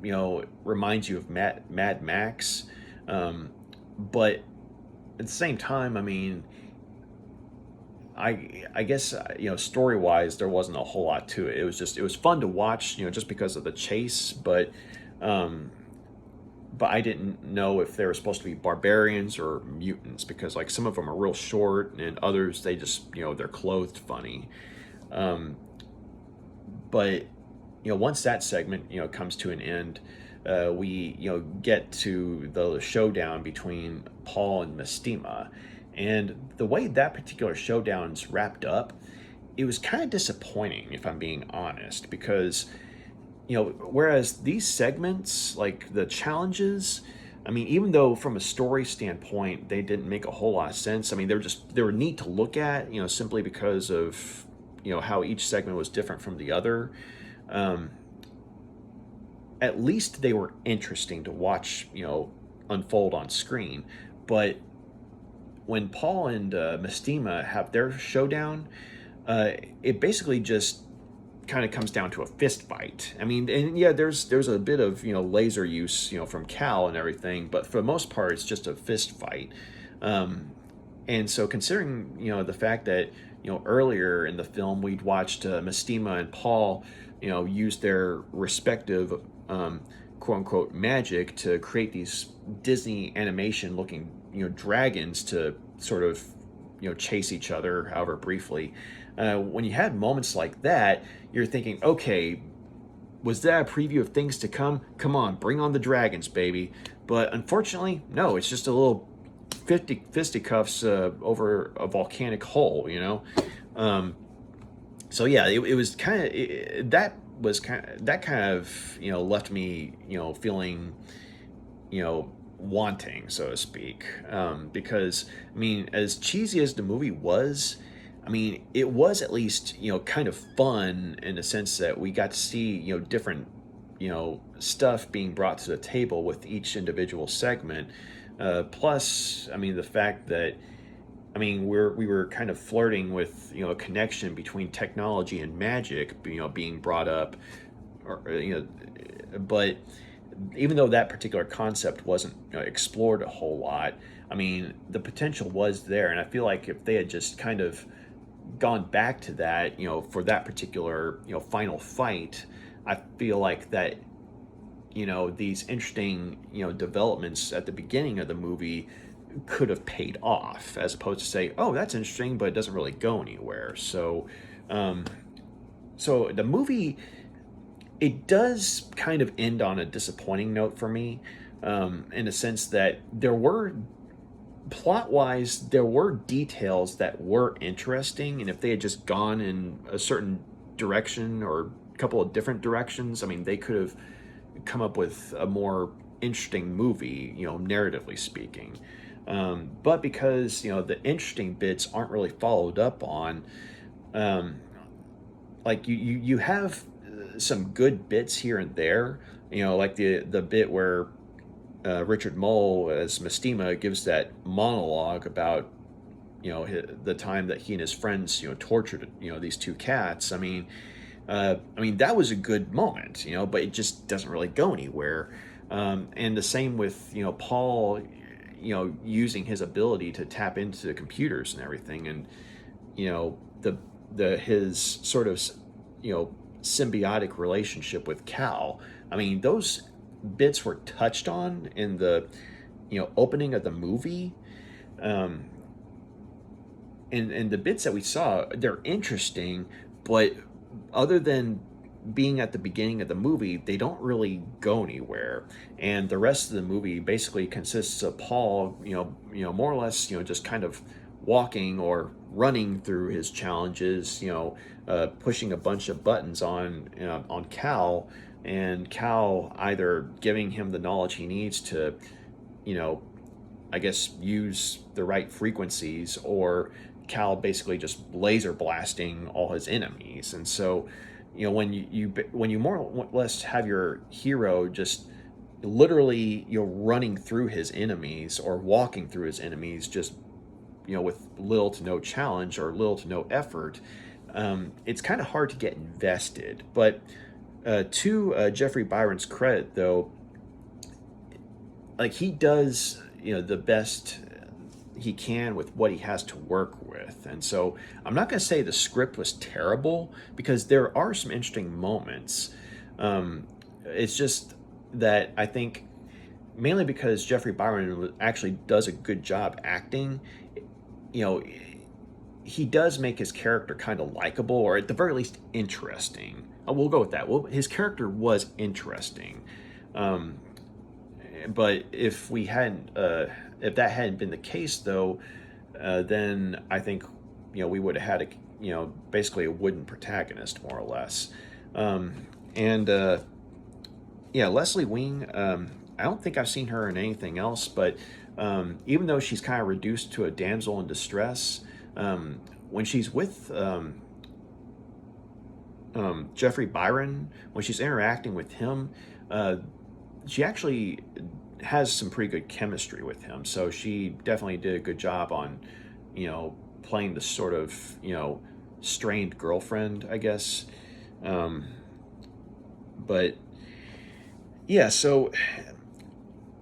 S1: reminds you of Mad Max, but at the same time, I mean, I guess story wise there wasn't a whole lot to it. It was fun to watch, just because of the chase, um, but I didn't know if they were supposed to be barbarians or mutants, because like some of them are real short and others they just they're clothed funny. Um, but once that segment comes to an end, we get to the showdown between Paul and Mestema, and the way that particular showdown's wrapped up, it was kind of disappointing, if I'm being honest, because whereas these segments, like the challenges, I mean, even though from a story standpoint they didn't make a whole lot of sense, I mean, they were neat to look at, simply because of how each segment was different from the other. Um, at least they were interesting to watch, unfold on screen. But when Paul and Mestema have their showdown, it basically just kind of comes down to a fist fight. I mean, and yeah, there's a bit of laser use from Cal and everything, but for the most part, it's just a fist fight. And so, considering the fact that earlier in the film we'd watched Mestema and Paul use their respective quote unquote magic to create these Disney animation looking dragons to sort of chase each other, however briefly. When you had moments like that, you're thinking, okay, was that a preview of things to come? Come on, bring on the dragons, baby. But unfortunately, no, it's just a little fisticuffs over a volcanic hole. So yeah, it was kind of that kind of left me feeling wanting, so to speak, because I mean, as cheesy as the movie was, I mean, it was at least kind of fun in the sense that we got to see different stuff being brought to the table with each individual segment. Plus, I mean, the fact that I mean we were kind of flirting with a connection between technology and magic, being brought up, or but even though that particular concept wasn't explored a whole lot, I mean, the potential was there, and I feel like if they had just kind of gone back to that, for that particular, final fight, I feel like that, these interesting, developments at the beginning of the movie could have paid off, as opposed to say, oh, that's interesting, but it doesn't really go anywhere. Um, so the movie, it does kind of end on a disappointing note for me, in a sense that there were plot wise, there were details that were interesting, and if they had just gone in a certain direction or a couple of different directions, I mean, they could have come up with a more interesting movie, narratively speaking. But because the interesting bits aren't really followed up on, um, like you have some good bits here and there, like the bit where Richard Moll as Mestema gives that monologue about the time that he and his friends tortured these two cats. I mean that was a good moment, but it just doesn't really go anywhere. And the same with Paul, using his ability to tap into the computers and everything, and the his sort of symbiotic relationship with Cal. I mean, those bits were touched on in the opening of the movie. um, and the bits that we saw, they're interesting, but other than being at the beginning of the movie, they don't really go anywhere. And the rest of the movie basically consists of Paul, more or less, just kind of walking or running through his challenges, pushing a bunch of buttons on Cal, and Cal either giving him the knowledge he needs to, I guess, use the right frequencies, or Cal basically just laser blasting all his enemies. And so, when you more or less have your hero just literally running through his enemies or walking through his enemies, just with little to no challenge or little to no effort, it's kind of hard to get invested. But to Jeffrey Byron's credit, though, like, he does the best he can with what he has to work with. And so I'm not going to say the script was terrible, because there are some interesting moments. It's just that I think, mainly because Jeffrey Byron actually does a good job acting, he does make his character kind of likable, or at the very least interesting. We'll go with that. Well, his character was interesting. But if that hadn't been the case, though, then I think we would have had basically a wooden protagonist, more or less. Leslie Wing, I don't think I've seen her in anything else, but even though she's kind of reduced to a damsel in distress, when she's with Jeffrey Byron, when she's interacting with him, she actually has some pretty good chemistry with him. So she definitely did a good job on, playing the sort of, strained girlfriend, I guess. But yeah, so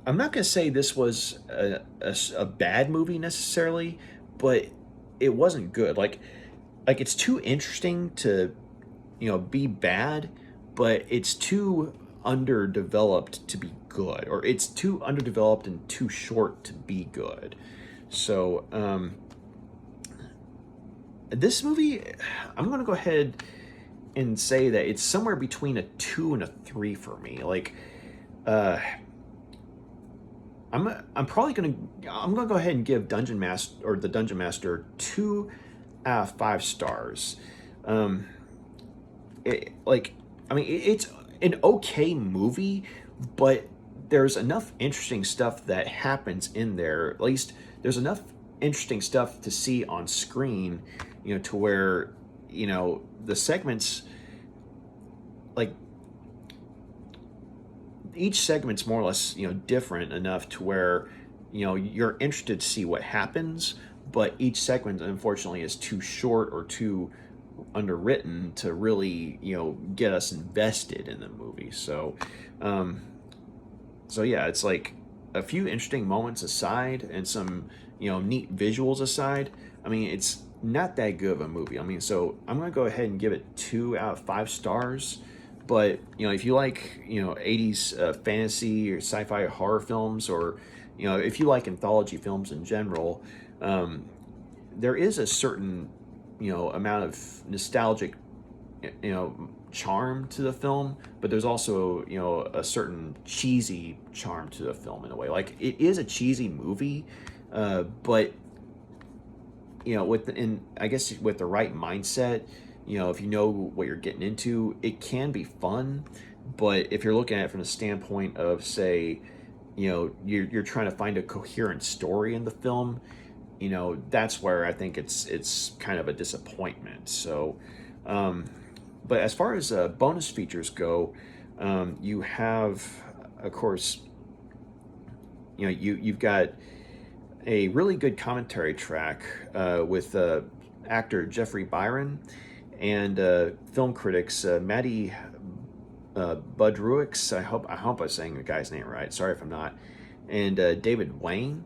S1: I'm not going to say this was a bad movie necessarily, but it wasn't good. Like it's too interesting to, be bad, but it's too underdeveloped to be good, or it's too underdeveloped and too short to be good. So this movie, I'm going to go ahead and say that it's somewhere between a 2 and a 3 for me. Like, I'm probably I'm gonna go ahead and give the Dungeonmaster 2 out of 5 stars. It's an okay movie, but there's enough interesting stuff that happens in there. At least there's enough interesting stuff to see on screen, to where, the segments, like, each segment's more or less, different enough to where, you're interested to see what happens, but each segment, unfortunately, is too short or too underwritten to really, get us invested in the movie. So yeah, it's like a few interesting moments aside and some, neat visuals aside. I mean, it's not that good of a movie. I mean, so I'm going to go ahead and give it 2 out of 5 stars. But, if you like, 80s fantasy or sci-fi horror films, or, if you like anthology films in general, there is a certain, amount of nostalgic, charm to the film, but there's also, a certain cheesy charm to the film in a way. Like, it is a cheesy movie, but, I guess with the right mindset, if you know what you're getting into, it can be fun. But if you're looking at it from the standpoint of, say, you're trying to find a coherent story in the film, that's where I think it's kind of a disappointment. So, but as far as bonus features go, you have, of course, you've got a really good commentary track with actor Jeffrey Byron, and film critics Maddie Budruix, I hope I'm saying the guy's name right. Sorry if I'm not. And David Wayne.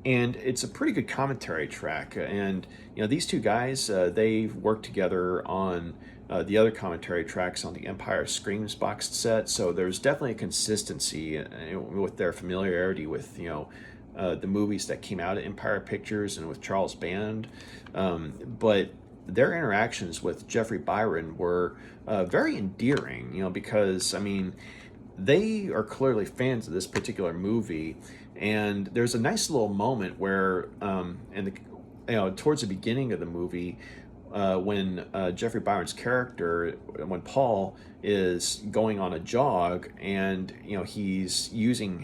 S1: and it's a pretty good commentary track. And these two guys, they've worked together on the other commentary tracks on the Empire Screams boxed set, so there's definitely a consistency with their familiarity with the movies that came out at Empire Pictures and with Charles Band. But their interactions with Jeffrey Byron were very endearing, because they are clearly fans of this particular movie, and there's a nice little moment where, towards the beginning of the movie, when Jeffrey Byron's character, when Paul is going on a jog, and he's using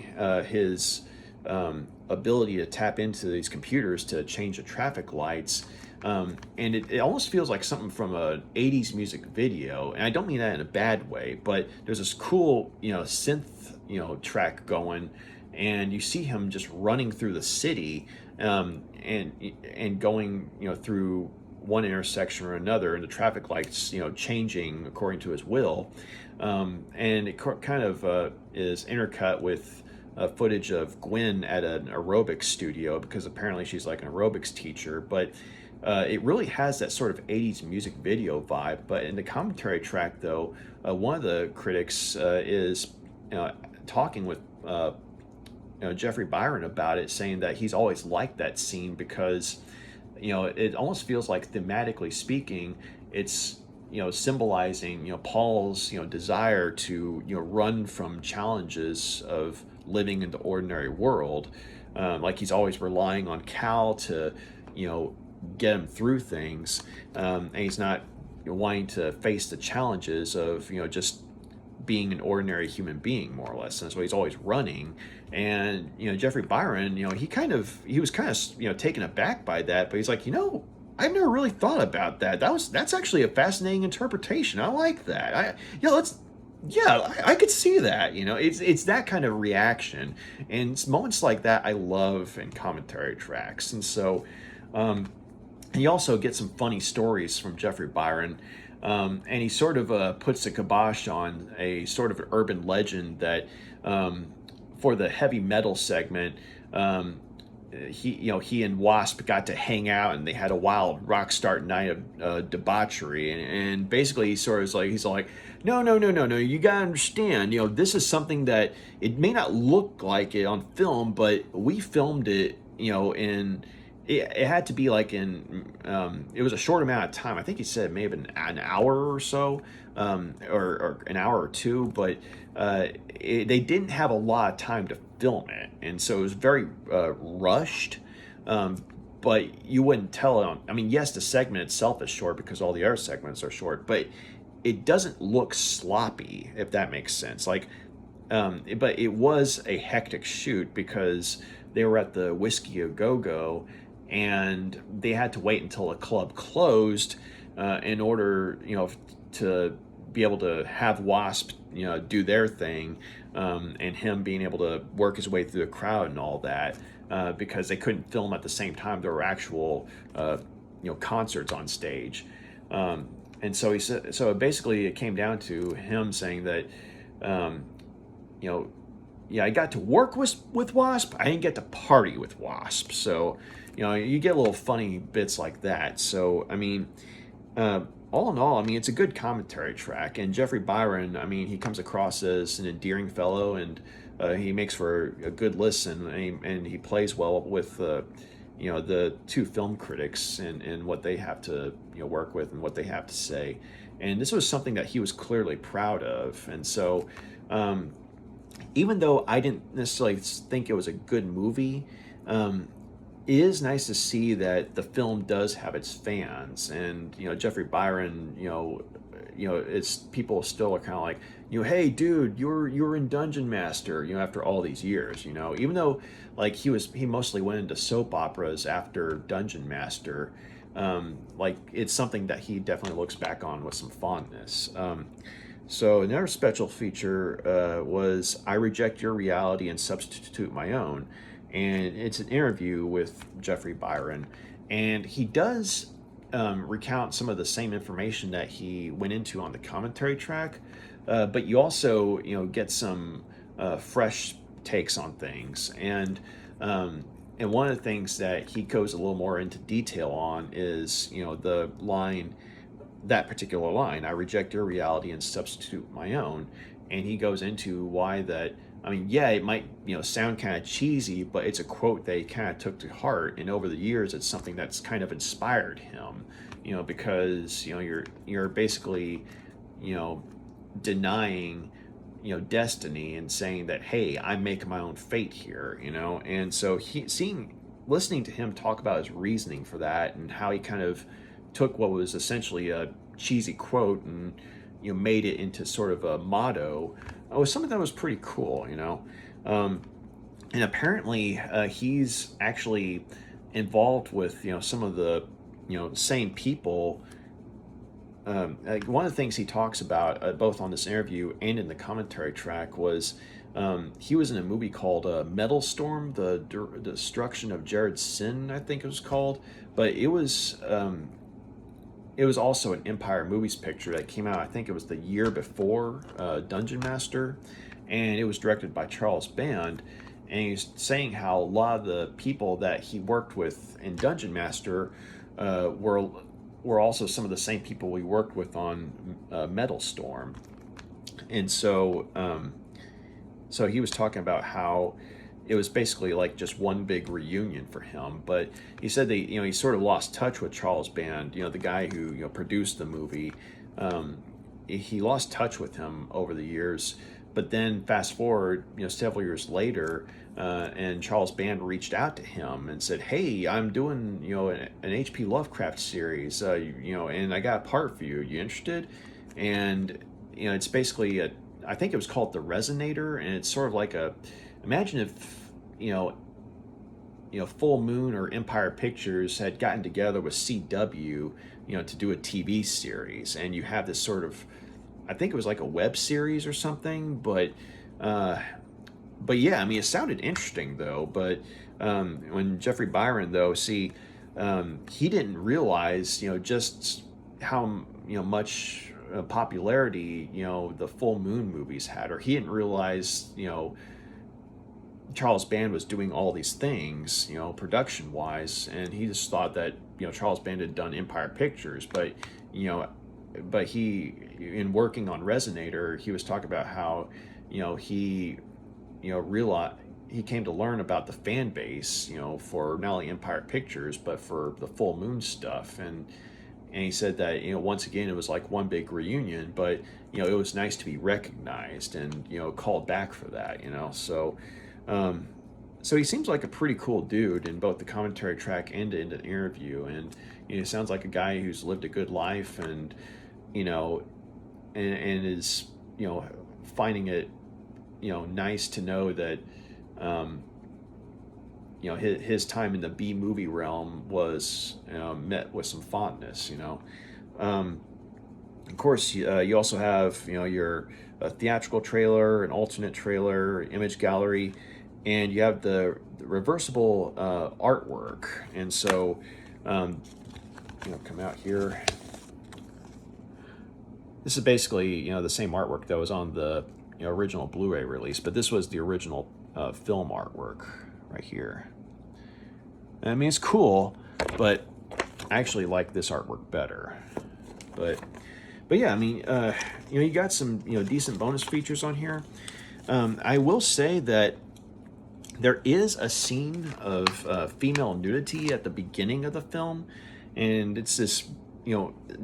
S1: his ability to tap into these computers to change the traffic lights. And it almost feels like something from an 80s music video, and I don't mean that in a bad way, but there's this cool synth track going, and you see him just running through the city, and going through one intersection or another, and the traffic lights changing according to his will, and it kind of is intercut with footage of Gwen at an aerobics studio, because apparently she's like an aerobics teacher. But it really has that sort of 80s music video vibe. But in the commentary track, though, one of the critics is talking with Jeffrey Byron about it, saying that he's always liked that scene because it almost feels like, thematically speaking, it's symbolizing Paul's desire to run from challenges of living in the ordinary world. Like he's always relying on Cal to get him through things, and he's not wanting to face the challenges of just being an ordinary human being, more or less. And so he's always running. And Jeffrey Byron, he was kind of taken aback by that, but he's like, I've never really thought about that. That's actually a fascinating interpretation. I like that. I could see that. It's that kind of reaction, and it's moments like that I love in commentary tracks. And so you also get some funny stories from Jeffrey Byron, and he sort of puts the kibosh on a sort of urban legend that for the heavy metal segment, he and W.A.S.P got to hang out, and they had a wild rock star night of debauchery, and basically he's like, no, you gotta understand, this is something that it may not look like it on film, but we filmed it, in. It had to be like in, it was a short amount of time. I think he said it may have been an hour or so, or an hour or two, but they didn't have a lot of time to film it. And so it was very rushed, but you wouldn't tell it yes, the segment itself is short because all the other segments are short, but it doesn't look sloppy, if that makes sense. But it was a hectic shoot because they were at the Whiskey A Go-Go, and they had to wait until the club closed in order, to be able to have W.A.S.P, do their thing, and him being able to work his way through the crowd and all that, because they couldn't film at the same time. There were actual, concerts on stage, and so he said. So basically, it came down to him saying that, I got to work with W.A.S.P. I didn't get to party with W.A.S.P. So, you get little funny bits like that. So, all in all, it's a good commentary track. And Jeffrey Byron, he comes across as an endearing fellow, and he makes for a good listen, and he plays well with, the two film critics and what they have to work with and what they have to say. And this was something that he was clearly proud of. And so, even though I didn't necessarily think it was a good movie, it is nice to see that the film does have its fans, and Jeffrey Byron, it's people still are kind of like, hey dude, you're in Dungeonmaster, after all these years, even though like he mostly went into soap operas after Dungeonmaster, it's something that he definitely looks back on with some fondness. So another special feature was I Reject Your Reality and Substitute My Own. And it's an interview with Jeffrey Byron. And he does recount some of the same information that he went into on the commentary track. But you also, get some fresh takes on things. And and one of the things that he goes a little more into detail on is, the line, that particular line, I reject your reality and substitute my own. And he goes into why that, I mean, yeah, it might, sound kind of cheesy, but it's a quote that he kind of took to heart. And over the years, it's something that's kind of inspired him, because, you're basically, denying, destiny and saying that, hey, I make my own fate here, And so listening to him talk about his reasoning for that and how he kind of took what was essentially a cheesy quote and made it into sort of a motto was something that was pretty cool, and apparently he's actually involved with some of the same people. Like one of the things he talks about both on this interview and in the commentary track was he was in a movie called Metal Storm, the Destruction of Jared Sin, I think it was called, but it was also an Empire Movies picture that came out, I think it was the year before Dungeonmaster, and it was directed by Charles Band. And he's saying how a lot of the people that he worked with in Dungeonmaster were also some of the same people we worked with on Metal Storm. And so he was talking about how it was basically like just one big reunion for him. But he said that he sort of lost touch with Charles Band, the guy who produced the movie. He lost touch with him over the years. But then fast forward, several years later, and Charles Band reached out to him and said, "Hey, I'm doing an H.P. Lovecraft series, and I got a part for you. You interested?" And it's basically I think it was called The Resonator, and it's sort of like imagine if Full Moon or Empire Pictures had gotten together with CW, to do a TV series, and you have this sort of, I think it was like a web series or something, but yeah, I mean, it sounded interesting though. But when Jeffrey Byron though, he didn't realize, just how much popularity the Full Moon movies had, or he didn't realize Charles Band was doing all these things, production wise, and he just thought that Charles Band had done Empire Pictures, but he, in working on Resonator, he was talking about how he realized, he came to learn about the fan base for not only Empire Pictures but for the Full Moon stuff, and he said that once again it was like one big reunion, but it was nice to be recognized and called back for that, so he seems like a pretty cool dude in both the commentary track and in the interview, and he sounds like a guy who's lived a good life, and and is finding it nice to know that his time in the B movie realm was met with some fondness. Of course, you also have your theatrical trailer, an alternate trailer, image gallery, and you have the reversible artwork. And so come out here. This is basically the same artwork that was on the original Blu-ray release, but this was the original film artwork right here. I mean, it's cool, but I actually like this artwork better. But yeah, I mean, you got some decent bonus features on here. I will say that there is a scene of female nudity at the beginning of the film, and it's this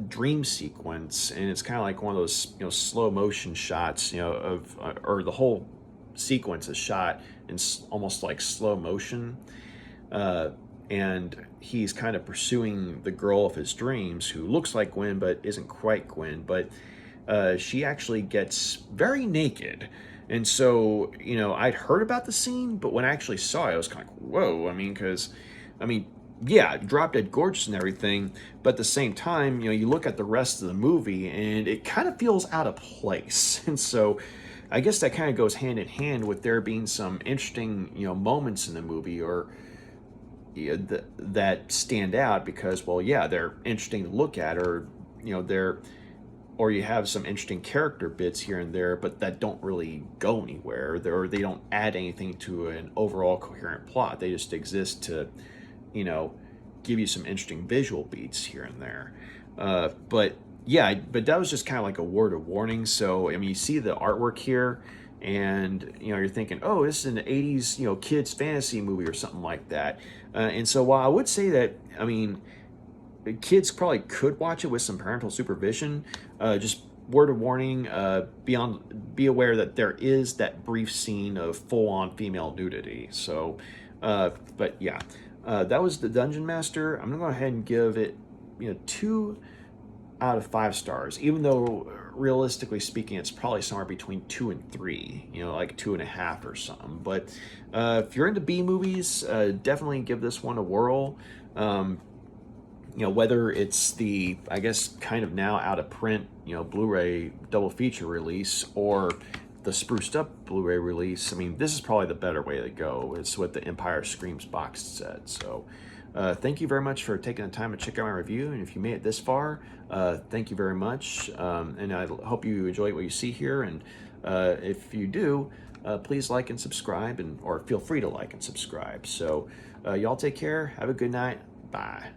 S1: dream sequence, and it's kind of like one of those slow motion shots of or the whole sequence is shot in almost like slow motion, and he's kind of pursuing the girl of his dreams who looks like Gwen but isn't quite Gwen, but she actually gets very naked. And so I'd heard about the scene, but when I actually saw it, I was kind of like, whoa. Yeah, drop dead gorgeous and everything, but at the same time, you look at the rest of the movie and it kind of feels out of place. And so I guess that kind of goes hand in hand with there being some interesting, moments in the movie or that stand out because, well, yeah, they're interesting to look at, or, they're or you have some interesting character bits here and there, but that don't really go anywhere, or they don't add anything to an overall coherent plot. They just exist to, you know, give you some interesting visual beats here and there. But yeah, but that was just kind of like a word of warning. So I mean, you see the artwork here, and you know, you're thinking, oh, this is an '80s, you know, kids fantasy movie or something like that. And so while I would say that, I mean, kids probably could watch it with some parental supervision, just word of warning, be aware that there is that brief scene of full-on female nudity. So, but yeah, that was the Dungeon Master. I'm gonna go ahead and give it, you know, 2 out of 5 stars, even though realistically speaking, it's probably somewhere between 2 and 3, you know, like 2.5 or something. But if you're into B movies, definitely give this one a whirl. You know, whether it's the, I guess, kind of now out of print, you know, Blu-ray double feature release, or the spruced up Blu-ray release, I mean, this is probably the better way to go. It's what the Empire Screams box set. So thank you very much for taking the time to check out my review. And if you made it this far, thank you very much. And I hope you enjoy what you see here. And if you do, please like and subscribe, or feel free to like and subscribe. So y'all take care. Have a good night. Bye.